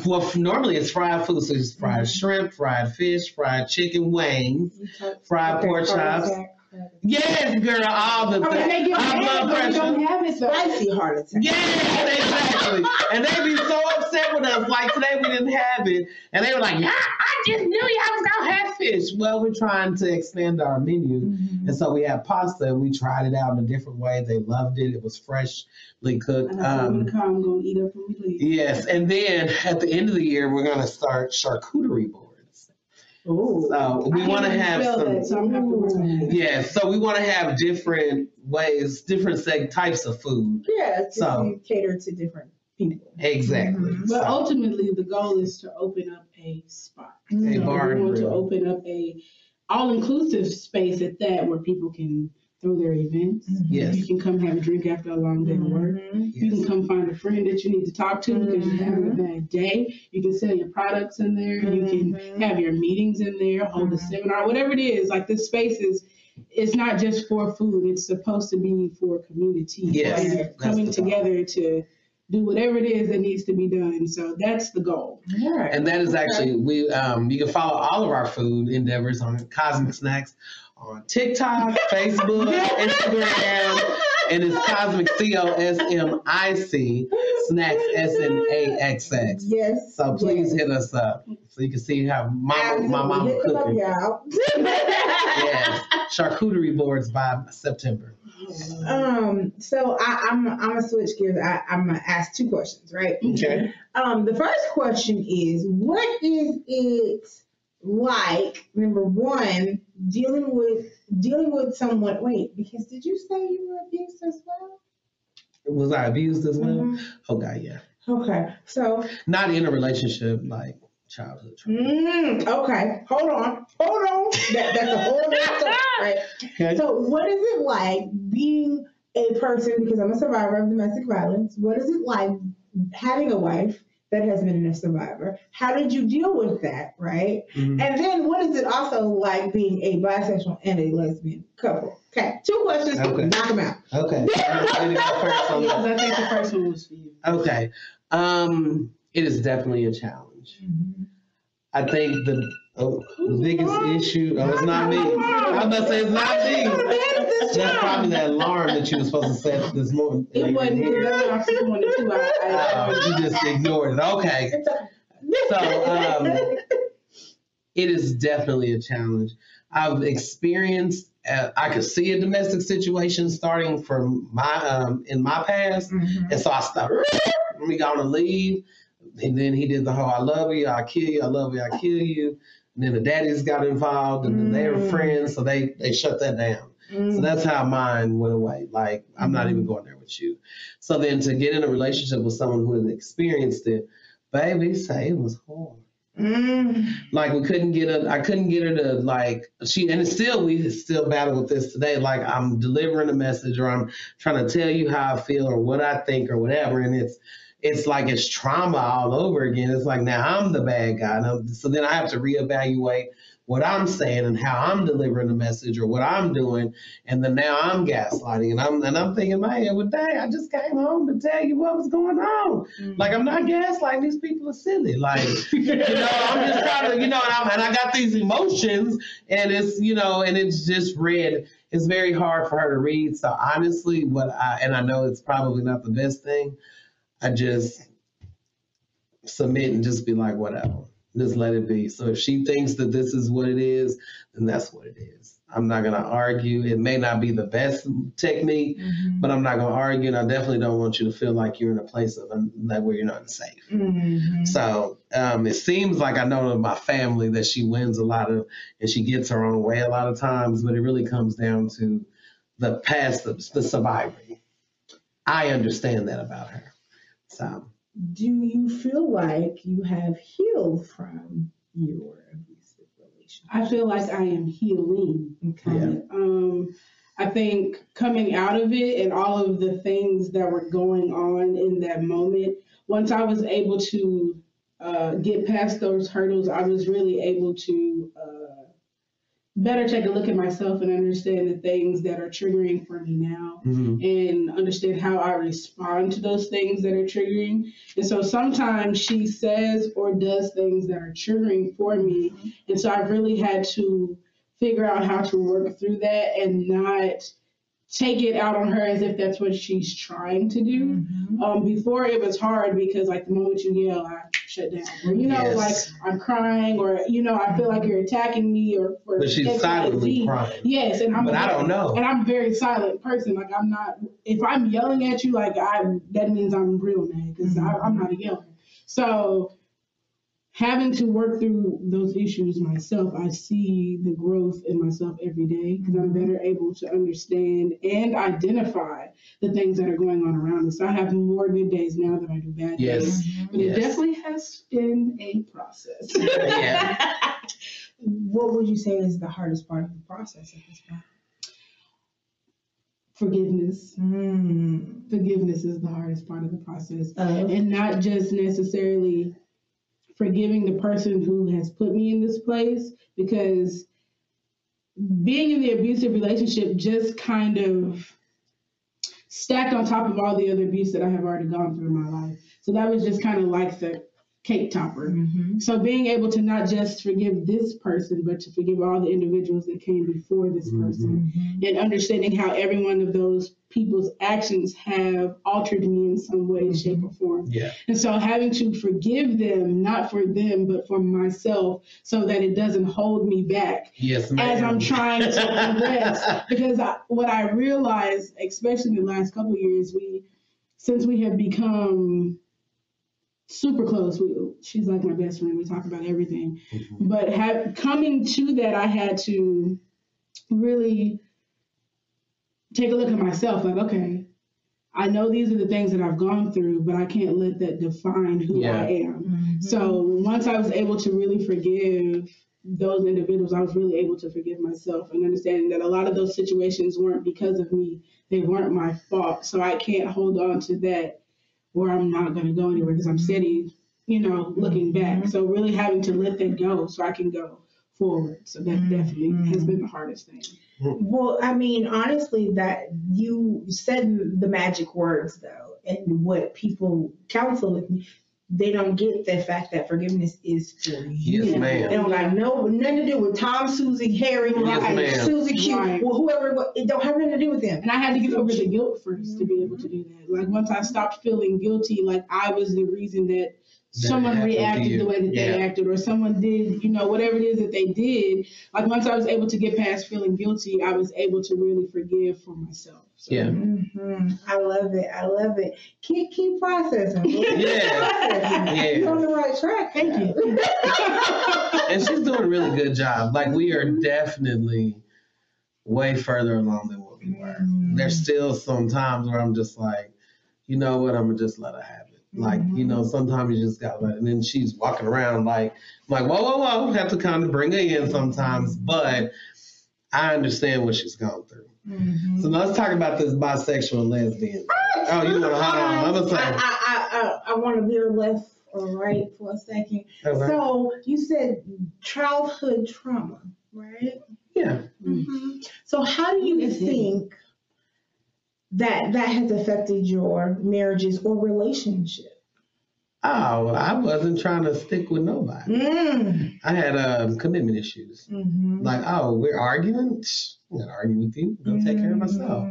Well, normally it's fried food. So it's fried shrimp, fried fish, fried chicken wings, fried pork chops. Yes, girl, all the things. They get mad when we don't have it. Spicy heart attack. Yes, exactly. And they be so upset with us. Like today we didn't have it. And they were like, yeah, I just knew y'all was going to have fish. Well, we're trying to expand our menu. And so we had pasta and we tried it out in a different way. They loved it. It was freshly cooked. And I'm going to eat up when we leave. Yes. And then at the end of the year, we're going to start charcuterie boards. Ooh. So we want to have some. So I'm gonna have to work on that. Yeah, so we want to have different ways, different types of food. Yeah, so you cater to different people. Exactly. But ultimately, the goal is to open up a spot. A bar. We want to open up a all-inclusive space at that where people can throw their events. Yes. You can come have a drink after a long day of work. You can come find a friend that you need to talk to because you're having a bad day. You can sell your products in there. You can have your meetings in there, hold a seminar, whatever it is. Like this space it's not just for food. It's supposed to be for community. Yes. And coming together to do whatever it is that needs to be done. So that's the goal. Right. And that is actually, you can follow all of our food endeavors on Cosmic Snacks on TikTok, Facebook, Instagram, and it's Cosmic COSMIC Snacks SNAXX. Yes. So please hit us up so you can see how my mama Hit them up, cooking. y'all. Yes, charcuterie boards by September. So I'm gonna switch gears. I'm gonna ask two questions, right? Okay. The first question is, what is it like? Number one, dealing with someone. Wait, because did you say you were abused as well? Was I abused as well? Oh God, yeah. Okay, so not in a relationship, like childhood trauma. Okay, hold on. That's a whole other story, right? Okay. So, what is it like being a person? Because I'm a survivor of domestic violence. What is it like having a wife that has been a survivor? How did you deal with that, right? And then, what is it also like being a bisexual and a lesbian couple? Okay, two questions. Okay. Knock them out. Okay. I think the first one was for you. Okay. It is definitely a challenge. I think the biggest issue. Oh, it's not me. I was about to say it's not me. That's probably that alarm that you were supposed to set this morning. It wasn't because I wanted to. You just ignored it. Okay. So it is definitely a challenge. I've experienced. I could see a domestic situation starting from my in my past, and so I stopped. We gonna leave. And then he did the whole, I love you, I kill you, I love you, I kill you. And then the daddies got involved and then they were friends, so they shut that down. So that's how mine went away. Like, I'm not even going there with you. So then to get in a relationship with someone who has experienced it, baby, say it was hard. Like I couldn't get her to like, we still battle with this today. Like I'm delivering a message or I'm trying to tell you how I feel or what I think or whatever. And it's like it's trauma all over again. It's like now I'm the bad guy. So then I have to reevaluate what I'm saying and how I'm delivering the message or what I'm doing. And then now I'm gaslighting and I'm thinking, man, well, dang, I just came home to tell you what was going on. Like I'm not gaslighting. These people are silly. Like, I'm just trying to, and I got these emotions and it's, and it's just red. It's very hard for her to read. So honestly, and I know it's probably not the best thing, I just submit and just be like, whatever, just let it be. So if she thinks that this is what it is, then that's what it is. I'm not going to argue. It may not be the best technique, but I'm not going to argue. And I definitely don't want you to feel like you're in a place of where you're not safe. So it seems like I know in my family that she wins a lot of, and she gets her own way a lot of times, but it really comes down to the past, the survivor. I understand that about her. So do you feel like you have healed from your abusive relationship? I feel like I am healing. Okay. I think coming out of it and all of the things that were going on in that moment, once I was able to get past those hurdles, I was really able to better take a look at myself and understand the things that are triggering for me now, and understand how I respond to those things that are triggering. And so sometimes she says or does things that are triggering for me. And so I've really had to figure out how to work through that and not take it out on her as if that's what she's trying to do. Before it was hard because like the moment you yell, I shut down. Or, like I'm crying or, I feel like you're attacking me or for But she's silently crying. Yes. And I don't know. And I'm a very silent person. Like I'm not, if I'm yelling at you, like that means I'm real mad because I'm not a yeller. So having to work through those issues myself, I see the growth in myself every day because I'm better able to understand and identify the things that are going on around us. I have more good days now than I do bad days. But it definitely has been a process. What would you say is the hardest part of the process at this point? Forgiveness. Forgiveness is the hardest part of the process. And not just necessarily forgiving the person who has put me in this place, because being in the abusive relationship just kind of stacked on top of all the other abuse that I have already gone through in my life. So that was just kind of like the cake topper. So being able to not just forgive this person, but to forgive all the individuals that came before this person, and understanding how every one of those people's actions have altered me in some way, shape, or form. And so having to forgive them, not for them, but for myself, so that it doesn't hold me back as I'm trying to progress. Because what I realized, especially in the last couple of years, since we have become super close. She's like my best friend. We talk about everything. But coming to that, I had to really take a look at myself. Like, okay, I know these are the things that I've gone through, but I can't let that define who I am. So once I was able to really forgive those individuals, I was really able to forgive myself and understanding that a lot of those situations weren't because of me. They weren't my fault. So I can't hold on to that, or I'm not going to go anywhere because I'm steady, looking back. So really having to let that go so I can go forward. So that definitely has been the hardest thing. Well, I mean, honestly, that you said the magic words, though, and what people counsel with me, they don't get the fact that forgiveness is for you. Yes, ma'am. They don't got nothing to do with Tom, Susie, Harry, Susie Q, whoever. It don't have nothing to do with them. And I had to get over the guilt first to be able to do that. Like once I stopped feeling guilty, like I was the reason that someone reacted the way that they acted, or someone did, whatever it is that they did. Like once I was able to get past feeling guilty, I was able to really forgive for myself. So. I love it. Keep processing. You're on the right track. Thank you. And she's doing a really good job. Like we are definitely way further along than what we were. There's still some times where I'm just like, you know what, I'm gonna just let her have it. Like, sometimes you just got to let it. And then she's walking around like, whoa. Have to kind of bring her in sometimes. But I understand what she's gone through. So now let's talk about this bisexual lesbian. Oh, you want to hold on? I'm going to say. I want to veer left or right for a second. Okay. So you said childhood trauma, right? Yeah. So how do you think that has affected your marriages or relationship? Oh, I wasn't trying to stick with nobody. I had commitment issues. Like, we're arguing? I'm not argue with you. I'll take care of myself.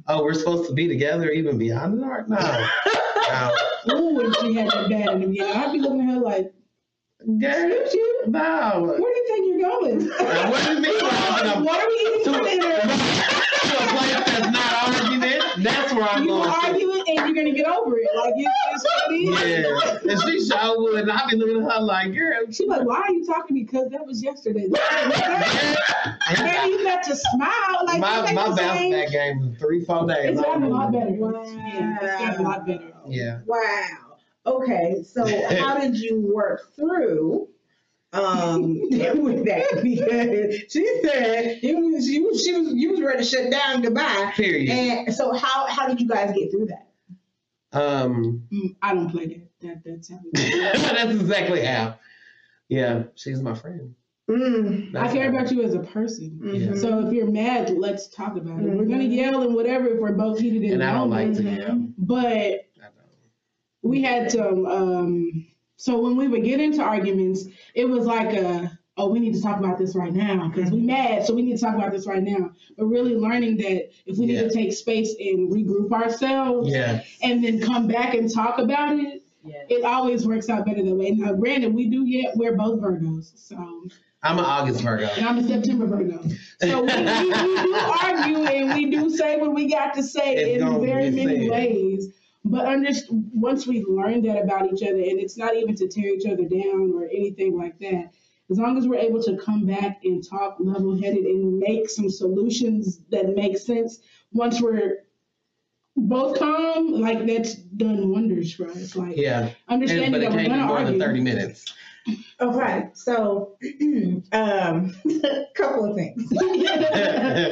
Oh, we're supposed to be together even beyond the art? No. Ooh, when she had that bad in the beginning, I'd be looking at her like, girl, no. Where do you think you're going? What do you mean? What are we eating for dinner? To a place that's not argument. That's where I'm going. You're arguing and you're gonna get over it. Like it's what it is. Yeah. And she sure would. And I'd be looking at her like, girl. She's like, why are you talking to me? Because that was yesterday. Maybe you got to smile. Like my bounce back game was 3-4 days. It's gotten a lot better. Wow. Yeah, it's gotten a lot better. Yeah. Wow. Okay, so how did you work through with that? Because she said you was ready to shut down goodbye. Period. And so how did you guys get through that? I don't play that. That's how That's exactly how. Yeah, she's my friend. I care about you as a person. Yeah. So if you're mad, let's talk about it. We're gonna yell and whatever if we're both heated And I don't like to yell. But we had to. So when we would get into arguments, it was like we need to talk about this right now because we mad, so we need to talk about this right now. But really learning that if we need to take space and regroup ourselves, and then come back and talk about it, it always works out better that way. Now, granted, we're both Virgos, so. I'm an August Virgo. And I'm a September Virgo. So we do argue and we do say what we got to say in very many ways. But once we learn that about each other, and it's not even to tear each other down or anything like that, as long as we're able to come back and talk level-headed and make some solutions that make sense, once we're both calm, like that's done wonders for us. Like understanding that we're going to more argue. than 30 minutes. Okay, so couple of things.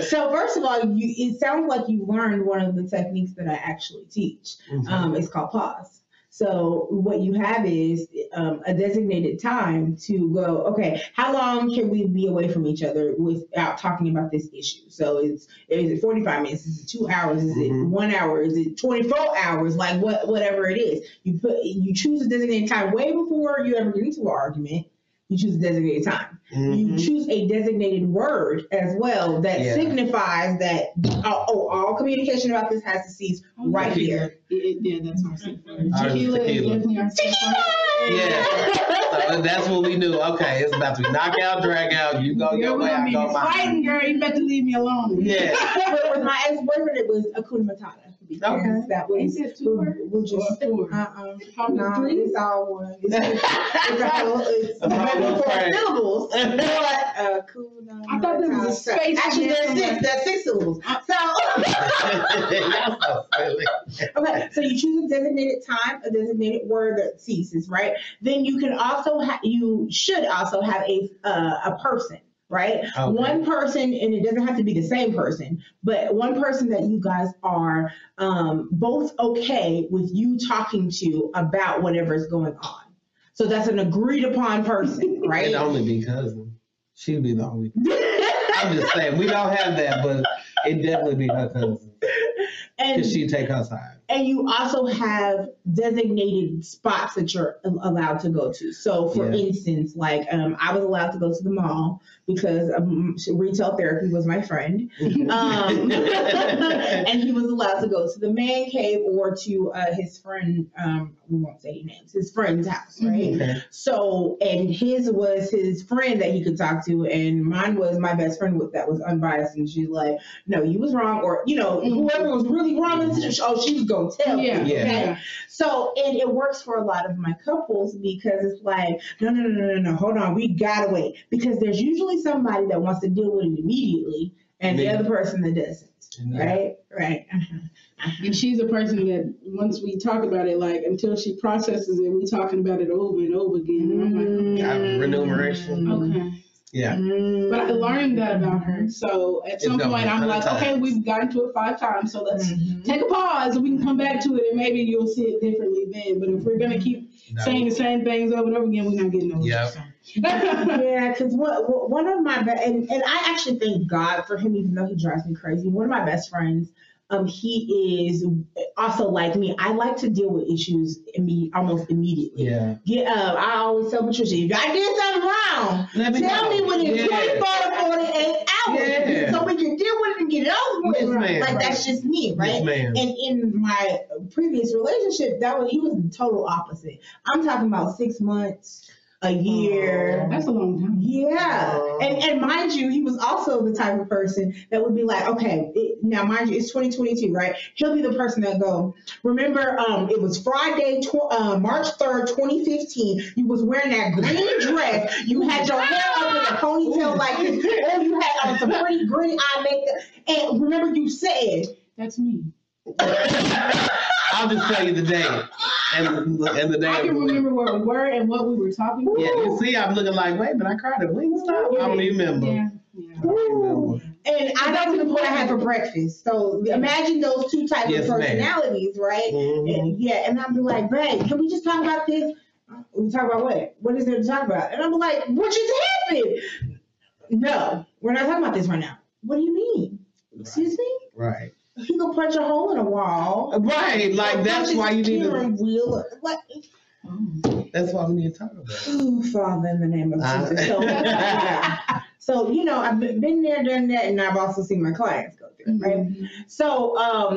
So first of all, it sounds like you learned one of the techniques that I actually teach. It's called pause. So what you have is a designated time to go, okay, how long can we be away from each other without talking about this issue? So is it 45 minutes? Is it 2 hours? Is it 1 hour? Is it 24 hours? Like whatever it is. You choose a designated time way before you ever get into an argument. You choose a designated time. You choose a designated word as well that signifies that all communication about this has to cease right here. That's our safe word. Tequila is definitely our safe word. Yeah. So that's what we knew. Okay, it's about to be knockout, drag out. You go your way, I go mine. Fighting, girl. You better leave me alone. Yeah. But with my ex-boyfriend, it was Hakuna Matata. Because that was we're just no, it's all one. It's four syllables. But cool. I thought there was a space. Actually, there's six syllables. Okay, so you choose a designated time, a designated word that ceases, right? Then you can also you should also have a person. Right? Okay. One person, and it doesn't have to be the same person, but one person that you guys are both okay with you talking to about whatever's going on. So that's an agreed upon person, right? It'd only be cousin. She'd be the only. I'm just saying, we don't have that, but it'd definitely be her cousin. Because she'd take her side. And you also have designated spots that you're allowed to go to. So, for instance, like I was allowed to go to the mall because retail therapy was my friend. And he was allowed to go to the man cave or to his friend, we won't say names, his friend's house, right? Mm-hmm. So, and his was his friend that he could talk to, and mine was my best friend that was unbiased. And she's like, no, you was wrong. Or, whoever was really wrong in the situation, she was going to tell me. Okay? So, and it works for a lot of my couples because it's like, no, hold on, we gotta wait. Because there's usually somebody that wants to deal with it immediately and the other person that doesn't. Right? And she's a person that once we talk about it, like until she processes it, we talking about it over and over again. And I'm like, remuneration. Okay. Yeah. But I learned that about her. So at some point I'm like, okay, we've gotten to it 5 times, so let's take a pause and we can come back to it and maybe you'll see it differently then. But if we're going to keep saying the same things over and over again, we're not getting nowhere. Yep. Yeah, because one of my and I actually thank God for him, even though he drives me crazy. One of my best friends, he is also like me. I like to deal with issues almost immediately. I always tell Patricia, if I did something wrong, tell me within 24 to 48 hours so we can deal with it and get it over with. That's just me, right? And in my previous relationship, he was the total opposite. I'm talking about 6 months. A year. That's a long time. Yeah. And mind you, he was also the type of person that would be like, okay, now mind you, it's 2022, right? He'll be the person that go, remember, it was Friday, March 3rd, 2015. You was wearing that green dress. You had your hair up in a ponytail like this. And you had some pretty green eye makeup. And remember you said, that's me. I'll just tell you the day and the day. I can remember where we were and what we were talking about. Yeah, you see, I'm looking like, wait, but I cried at Wingstop. I don't remember. Yeah. I don't remember. And I don't even know what I had for breakfast. So imagine those two types of personalities, right? And, and I'll be like, babe, can we just talk about this? We talk about what? What is there to talk about? And I'm like, what just happened? No, we're not talking about this right now. What do you mean? Excuse me? Right. He gonna punch a hole in a wall. Right, like that's why you need to. Wheel. What? That's why we need to talk about it. Oh, Father, in the name of Jesus. So, so I've been there, done that, and I've also seen my clients go through it, right? So,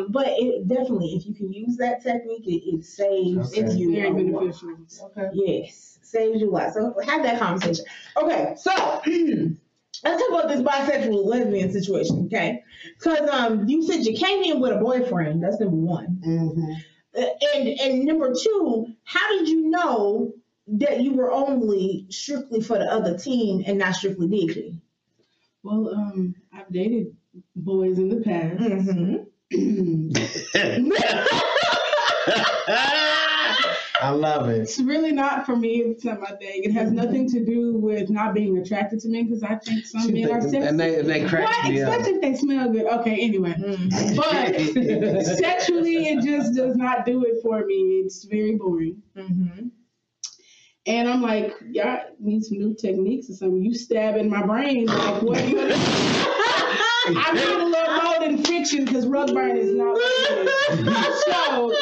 but it definitely, if you can use that technique, it saves you. Very beneficial. Okay. Yes, saves you a lot. So have that conversation. Okay, so let's talk about this bisexual lesbian situation, okay? Because you said you came in with a boyfriend. That's number one. Mm-hmm. And number two, how did you know that you were only strictly for the other team and not strictly DG? Well, I've dated boys in the past. I love it. It's really not for me. It's not my thing. It has nothing to do with not being attracted to men because I think some men are sexy. And they crack me up. Especially if they smell good. Okay, anyway. But sexually, it just does not do it for me. It's very boring. And I'm like, y'all need some new techniques or something. You stab in my brain. Like, what are you going to do? I need a little more than fiction because rug burn is not so.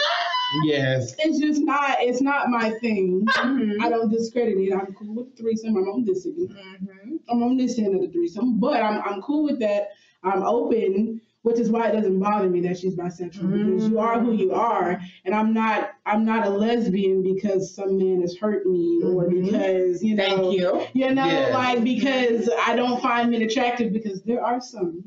Yes. It's just not, it's not my thing. I don't discredit it. I'm cool with the threesome. I'm on this end. I'm on this end of the threesome. But I'm cool with that. I'm open, which is why it doesn't bother me that she's bisexual because you are who you are. And I'm not a lesbian because some man has hurt me or because, like because I don't find men attractive because there are some.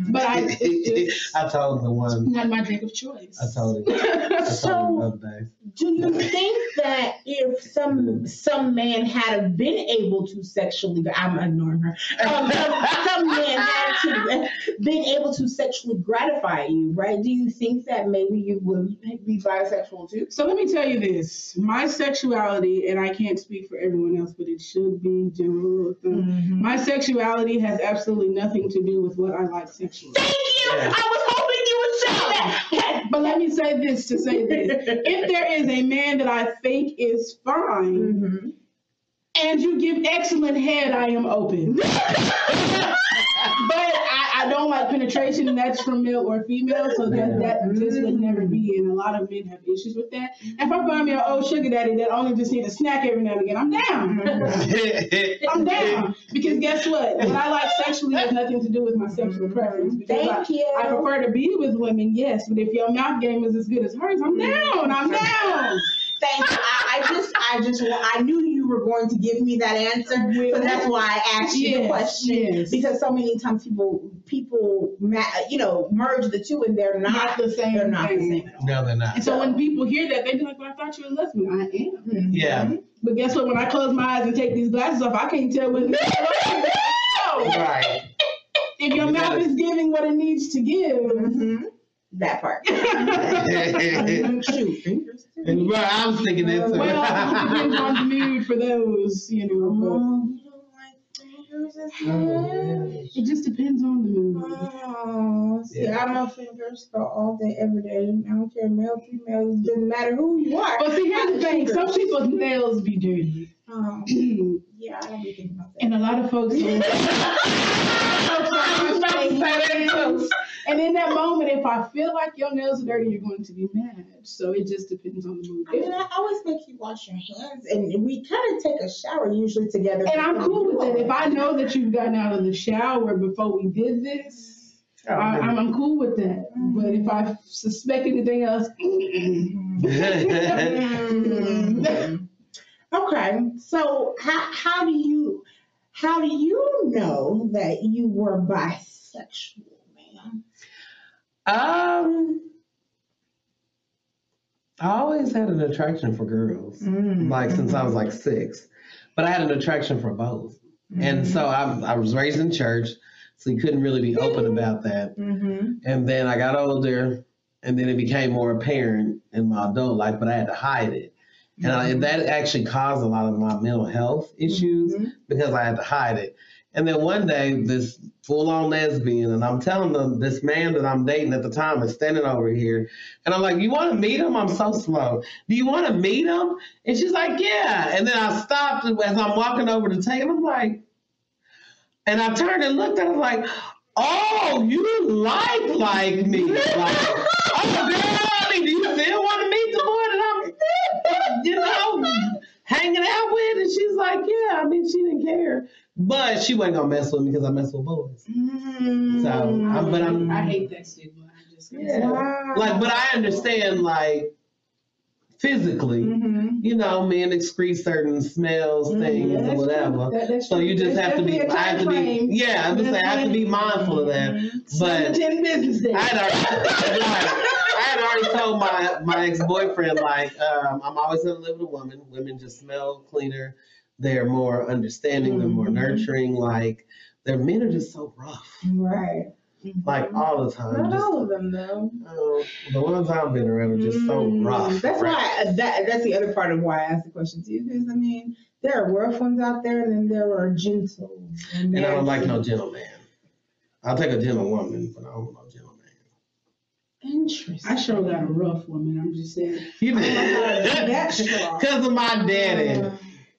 But I told the one. Not my drink of choice. I told him. The other day. Do you think that if some man had been able to sexually, I'm ignoring her, some man had to been able to sexually gratify you, right? Do you think that maybe you would be bisexual too? So let me tell you this. My sexuality, and I can't speak for everyone else, but it should be general. My sexuality has absolutely nothing to do with what I like sexually. Thank you! Yeah. I was hoping you would say that! But let me say this to say this. If there is a man that I think is fine, and you give excellent head, I am open. But I don't like penetration, and that's from male or female, so that just would never be. And a lot of men have issues with that. If I find me an old sugar daddy that only just need a snack every now and again, I'm down. I'm down. Because guess what? What I like sexually has nothing to do with my sexual preference. Thank you. I prefer to be with women, yes, but if your mouth game is as good as hers, I'm down. I'm down. Thank you. I knew you were going to give me that answer, so that's why I asked you the question. Because so many times people, merge the two, and they're not the same. They're not the same at all. No, they're not. And so when people hear that, they be like, "Well, I thought you were a lesbian." I am. Yeah. But guess what? When I close my eyes and take these glasses off, I can't tell what. Right. If your mouth is giving what it needs to give. That part. Shoot. Right, I was thinking that too. Well, it depends on the mood for those, you don't like fingers as much? It just depends on the mood. See, I'm a fingers for all day, every day. I don't care, male, female, it doesn't matter who you are. But see, here's the thing. Some people's nails be dirty. Yeah, I don't be thinking about that. And a lot of folks and in that moment, if I feel like your nails are dirty, you're going to be mad. So it just depends on the mood. I mean, I always make you wash your hands, and we kind of take a shower usually together. And I'm cool with that. If I know that you've gotten out of the shower before we did this, I'm cool with that. But if I suspect anything else, Okay, so how do you know that you were bisexual, man? I always had an attraction for girls, like since I was like 6. But I had an attraction for both, and so I was raised in church, so you couldn't really be open about that. And then I got older, and then it became more apparent in my adult life, but I had to hide it. And that actually caused a lot of my mental health issues because I had to hide it. And then one day, this full-on lesbian, and I'm telling them, this man that I'm dating at the time is standing over here. And I'm like, you want to meet him? I'm so slow. Do you want to meet him? And she's like, yeah. And then I stopped as I'm walking over the table. I'm like, and I turned and looked at her like, oh, you like me. Like, oh, girl, do you still want to meet the boy that I'm, hanging out with? And she's like, yeah. I mean, she didn't care. But she wasn't going to mess with me because I mess with boys. So, I hate that stigma. But I understand, like, physically, men excrete certain smells, things, or whatever. So you just have to be, I have to be mindful of that. But I had already told my ex-boyfriend, like, I'm always going to live with a woman. Women just smell cleaner. They're more understanding. They're more nurturing. Like, their men are just so rough. Right. Like, all the time. Not all of them, though. The ones I've been around are just so rough. That's why, that's the other part of why I asked the question, too. Because, I mean, there are rough ones out there, and then there are gentle. And I don't like no gentleman. I'll take a gentle woman, but I don't want no gentleman. Interesting. I sure got a rough woman. I'm just saying. Because of my daddy.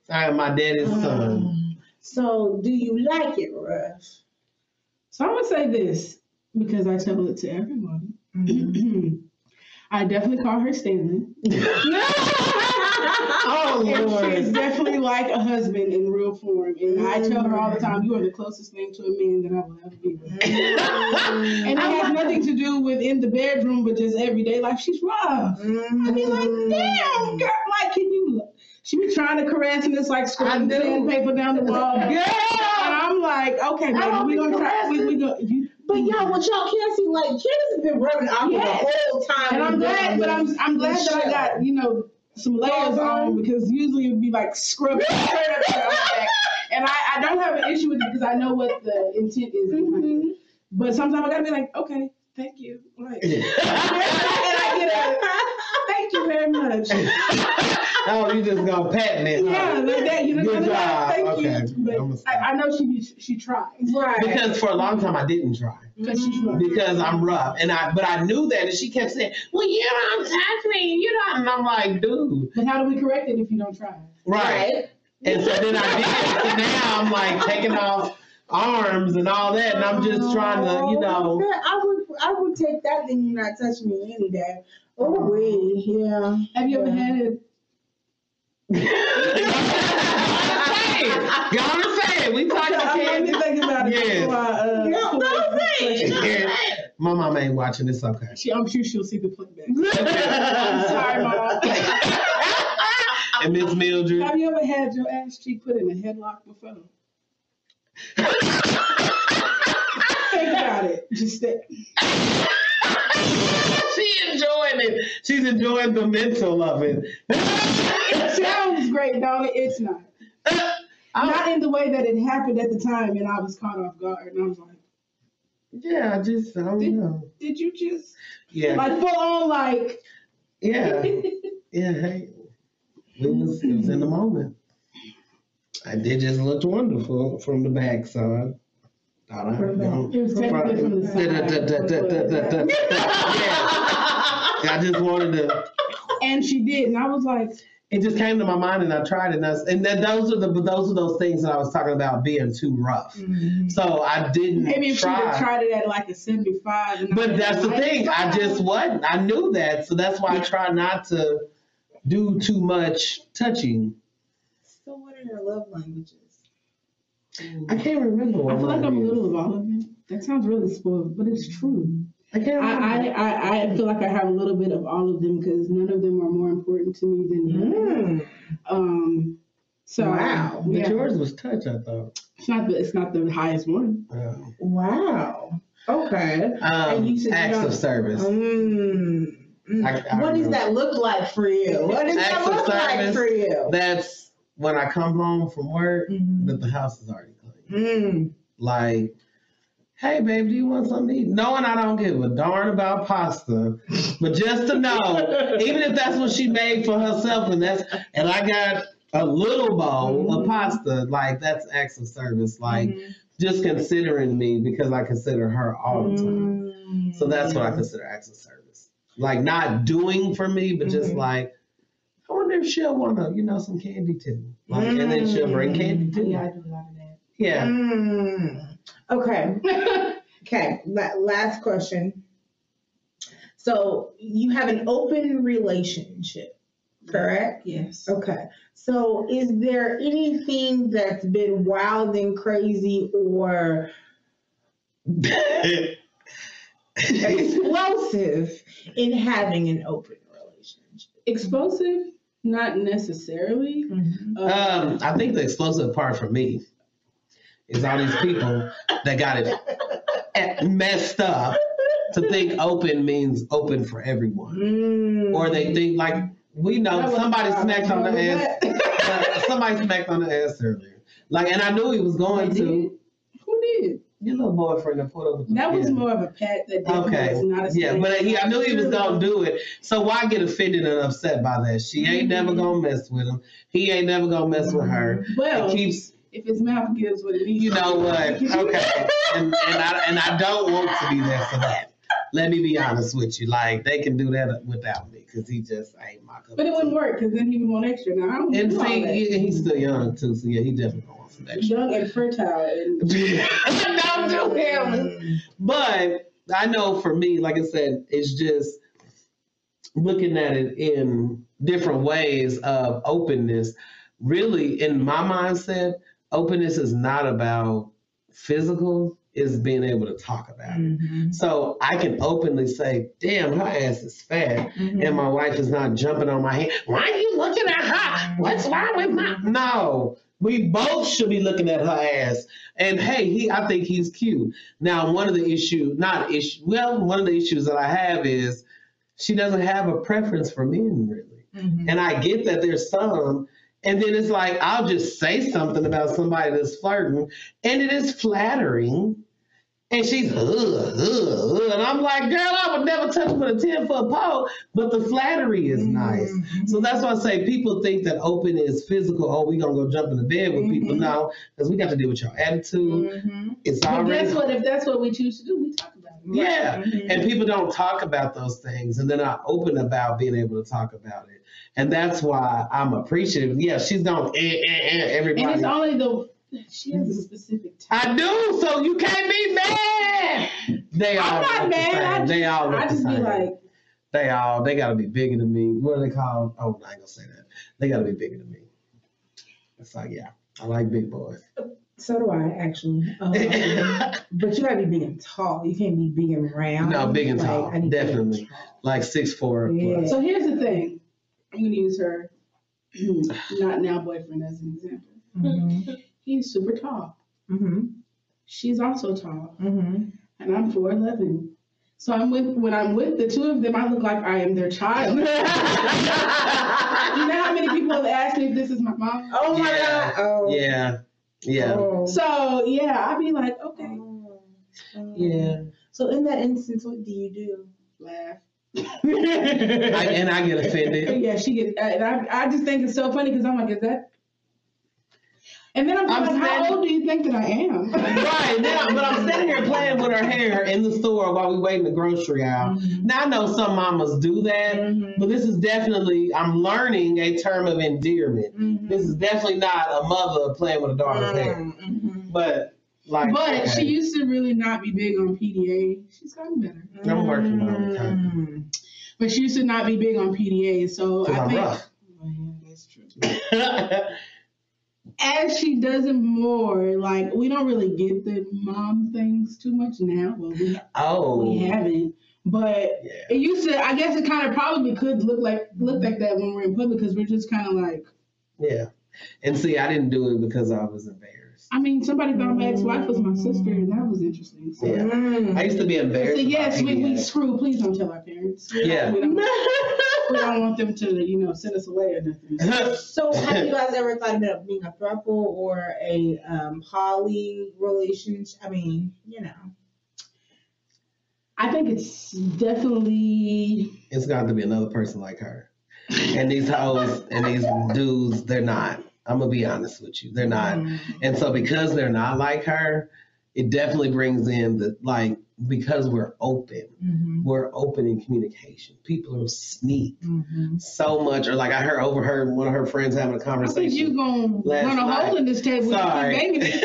My daddy's son. So, do you like it rough? So, I would say this, because I tell it to everyone. I definitely call her Stanley. Oh, Lord. And she's definitely like a husband in real form. And I tell her all the time, you are the closest thing to a man that I will ever be with. And it has nothing to do with in the bedroom, but just everyday life. She's rough. I be like, damn, girl, like, can you look? She be trying to caress and it's like scrubbing sandpaper down the wall. Yeah. And I'm like, okay, baby, we gonna try. We go. But y'all, what y'all can't see, like, Candace has been rubbing off the whole time. And I'm glad, I'm glad that I got, some layers on, because usually it would be like scrubbing straight up and down my back. And I don't have an issue with it because I know what the intent is. But sometimes I gotta be like, okay, thank you. Like, and I get a thank you very much. Oh, you just gonna pat it. Yeah, like that. Good job. Thank you. But I know she tries. Right. Because for a long time I didn't try. Because she's rough. Because I'm rough. But I knew that, and she kept saying, well, you don't touch me, and I'm like, dude. But how do we correct it if you don't try? Right. And so then I did. So now I'm like taking off arms and all that, and I'm just trying to, I would take that than you not touching me any day. Oh, wait, yeah. Have you ever had it? Y'all say it. We talking about Let me think about it. Yes. My mom ain't watching this. Okay. I'm sure she'll see the playback. I'm sorry, Mom. And Miss Mildred. Have you ever had your ass cheek put in a headlock before? Think about it. Just that. She enjoying it. She's enjoying the mental of it. It sounds great, don't it? It's not. Not in the way that it happened at the time, and I was caught off guard, and I was like, yeah, I don't know. Did you just? Yeah. Like full on, like. Yeah. Yeah. Hey, it was in the moment. It just looked wonderful from the back, so I thought it was technically from the side. I just wanted to. And she did, and I was like. It just came to my mind, and I tried it, and then those are those things that I was talking about being too rough. So I didn't. Maybe if she had tried it at like a 75. But that's the thing. I just wasn't. I knew that, so that's why I try not to do too much touching. So what are your love languages? I can't remember. I feel like I'm a little of all of them. That sounds really spoiled, but it's true. I feel like I have a little bit of all of them because none of them are more important to me than the other. So wow, but yours was touch. I thought it's not the highest one. Wow. Okay. And you said acts of service. What does that look like for you? What does that look like for you? That's when I come home from work, that the house is already clean. Like, hey, baby, do you want something to eat? Knowing I don't give a darn about pasta, but just to know, even if that's what she made for herself, and I got a little bowl of pasta, like that's acts of service, like just considering me because I consider her all the time. So that's what I consider acts of service. Like not doing for me, but just like, I wonder if she'll want to, some candy too. Like, and then she'll bring candy too. Yeah, I do a lot of that. Yeah. Okay. Okay. Last question. So you have an open relationship, correct? Yes. Okay. So is there anything that's been wild and crazy or explosive in having an open relationship? Explosive? Not necessarily. I think the explosive part for me is all these people that got it messed up to think open means open for everyone. Or they think like, we know somebody smacked on the ass. Somebody smacked on the ass earlier. Like, and I knew he was going to. Who did? Your little boyfriend that put up with that was more of a pat that did. Okay. Not a yeah, but I knew he was going to do it. So why get offended and upset by that? She ain't never going to mess with him. He ain't never going to mess with her. Well, it keeps, if his mouth gives what it needs. You know what? Okay. and I don't want to be there for that. Let me be honest with you. Like, they can do that without me because he just ain't my cup. But it wouldn't work because then he would want extra. Now, I don't and see, he's still young too, so yeah, he definitely going to want some extra. Young and fertile. And don't do him. But I know for me, like I said, it's just looking at it in different ways of openness. Really, in my mindset, openness is not about physical, it's being able to talk about it. So I can openly say, damn, her ass is fat, and my wife is not jumping on my head. Why are you looking at her? What's wrong with my... No, we both should be looking at her ass. And hey, I think he's cute. Now, one of the issues that I have is she doesn't have a preference for men, really. And I get that there's some. And then it's like, I'll just say something about somebody that's flirting, and it is flattering. And she's, and I'm like, girl, I would never touch with a 10-foot pole, but the flattery is nice. So that's why I say people think that open is physical. Oh, we gonna go jump in the bed with people. No, because we got to deal with your attitude. It's already. But guess what? If that's what we choose to do, we talk about it. Yeah, and people don't talk about those things, and they're not open about being able to talk about it. And that's why I'm appreciative. Yeah, she's gonna everybody. And it's only she has a specific type. I do, so you can't be mad. I'm not mad. They all look the same. Be like, they gotta be bigger than me. What are they called? Oh, I ain't gonna say that. They gotta be bigger than me. It's like, yeah, I like big boys. So do I, actually. But you gotta be big and tall. You can't be big and round. No, big and tall, definitely. Like 6'4". Yeah. So here's the thing. I'm gonna use her not now boyfriend as an example. He's super tall. She's also tall. And I'm 4'11". So when I'm with the two of them, I look like I am their child. You know how many people have asked me if this is my mom? Oh my God. Oh. Yeah. Oh. So yeah, I'd be like, okay. Yeah. So in that instance, what do you do? Laugh. And I get offended. Yeah, she gets. And I just think it's so funny because I'm like, is that? And then I'm like, how old do you think that I am? Right. But I'm sitting here playing with her hair in the store while we waiting the grocery out. Now, I know some mamas do that, but this is definitely, I'm learning a term of endearment. This is definitely not a mother playing with a daughter's hair. But, okay. She used to really not be big on PDA. She's gotten better. I'm working on it. But she used to not be big on PDA, so I think. Rough. Oh, yeah, that's true. As she does it more, like, we don't really get the mom things too much now. Well, we haven't. But it used to, I guess it kind of probably could look like that when we're in public because we're just kind of like. Yeah. And see, I didn't do it because I was embarrassed. I mean, somebody thought my ex-wife was my sister, and that was interesting. So. Yeah. I used to be embarrassed. So yes, we screw. Please don't tell our parents. Yeah. We don't want them to, send us away or nothing. So have you guys ever thought about being a throuple or a poly relationship? I mean, think it's definitely. It's got to be another person like her. And these hoes and these dudes, they're not. I'm gonna be honest with you, they're not. And so because they're not like her, it definitely brings in the like because we're open in communication. People will sneak so much, or like I overheard one of her friends having a conversation. I think you gonna run a hole in this table. Sorry,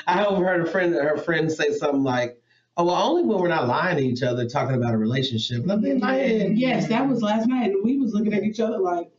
I overheard her friend say something like, "Oh, well, only when we're not lying to each other, talking about a relationship." And I'm in my head. Yes, that was last night, and we was looking at each other like.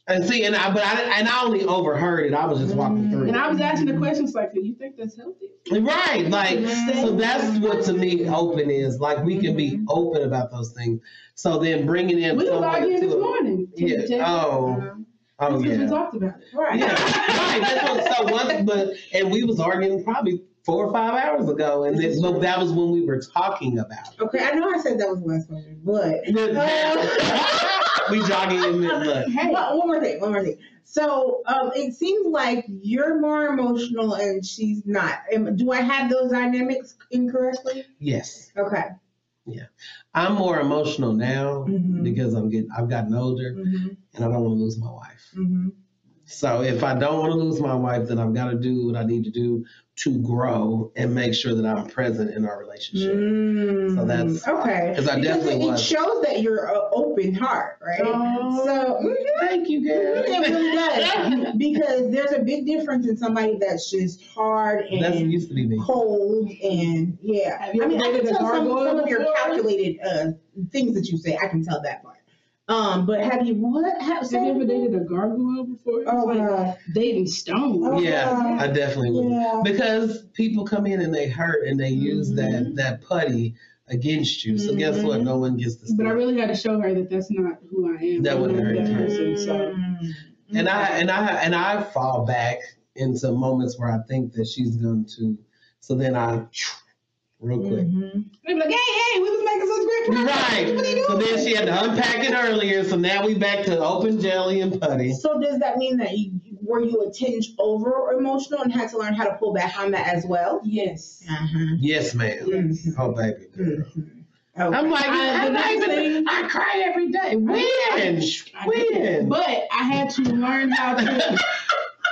And see, I only overheard it. I was just walking through. And I was asking the questions like, "Do you think that's healthy?" Right, like so. That's what to me open is. Like we can be open about those things. So then bringing in. We was arguing this morning. Yeah. Oh yeah. We talked about it. Right. Yeah. Right. That's what, and we was arguing probably 4 or 5 hours ago, and that was when we were talking about it. Okay, I know I said that was the last question, but we jogging in the hey, one more thing. So it seems like you're more emotional and she's not. Do I have those dynamics incorrectly? Yes. Okay. Yeah, I'm more emotional now because I've gotten older, and I don't want to lose my wife. So if I don't want to lose my wife, then I've got to do what I need to do to grow and make sure that I'm present in our relationship. So that's okay. Because it shows that you're an open heart, right? So thank you, girl. It really does because there's a big difference in somebody that's just hard and that used to be me. Cold and yeah. I can tell some of your calculated things that you say. I can tell that part. But have you ever dated a gargoyle before? Oh, like dating stone. Oh, yeah, I definitely would. Yeah. Because people come in and they hurt and they use that putty against you. So guess what? No one gets the. But I really got to show her that that's not who I am. That wouldn't hurt that person. So. And I fall back into moments where I think that she's going to. So then I. Real quick. They'd be like, hey, we was making some great progress. Right. What are you doing? So then she had to unpack it earlier. So now we back to open jelly and putty. So does that mean that were you a tinge over emotional and had to learn how to pull back on that as well? Yes. Yes, ma'am. Oh, baby. Okay. I'm like, I cry every day. When? But I had to learn how to.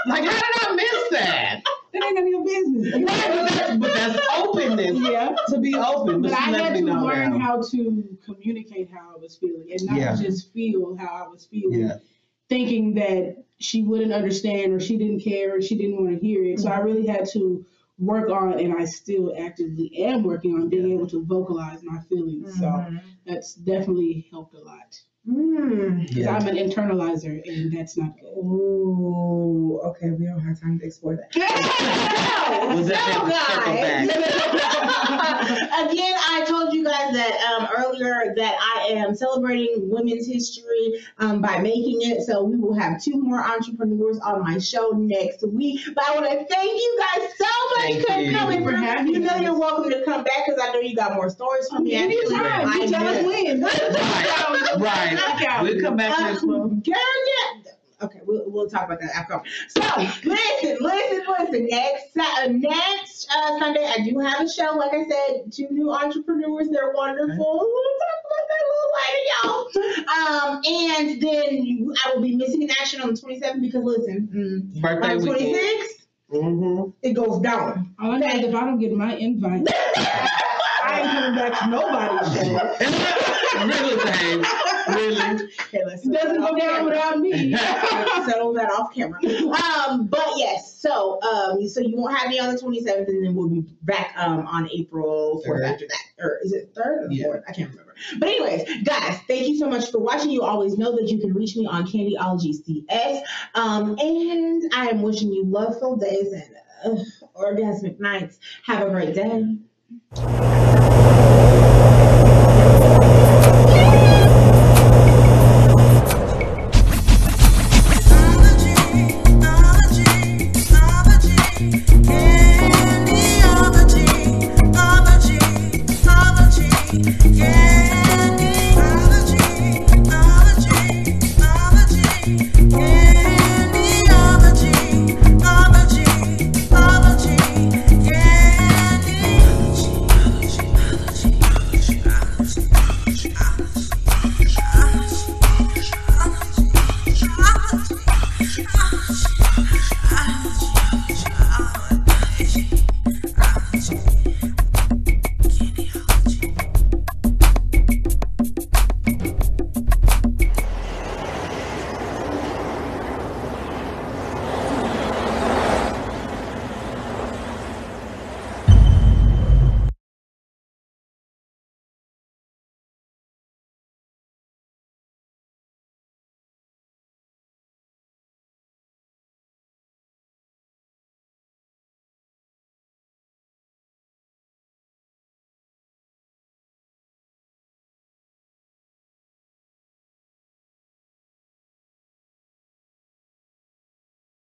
Like, how did I miss that? That ain't none of your business. Right, but that's openness. Yeah. To be open. But I had to learn how to communicate how I was feeling and not just feel how I was feeling. Thinking that she wouldn't understand or she didn't care or she didn't want to hear it. So I really had to work on, and I still actively am working on being able to vocalize my feelings. So that's definitely helped a lot. Because I'm an internalizer, and that's not good. Ooh, okay, we don't have time to explore that. Again, I told you guys that earlier that I am celebrating Women's History by making it. So we will have 2 more entrepreneurs on my show next week. But I want to thank you guys so much for coming. For having you know you're welcome to come back because I know you got more stories for me. Anytime. You tell us when. Right. We'll come back next month. Girl, yeah. Okay, we'll talk about that after. So listen. Next Sunday, I do have a show. Like I said, 2 new entrepreneurs. They're wonderful. We'll talk about that a little later, y'all. And then I will be missing in action on the 27th because listen, birthday on the 26th, it goes down. All I know is if I don't get my invite, I ain't coming back to nobody's show. Really, babe. Really? Okay, it doesn't go down without me. Settle that off camera. But yes, so you won't have me on the 27th, and then we'll be back on April 4th after that. Or is it 3rd or 4th? I can't remember. But anyways, guys, thank you so much for watching. You always know that you can reach me on Candyology CS. And I am wishing you love-filled days and orgasmic nights. Have a great day.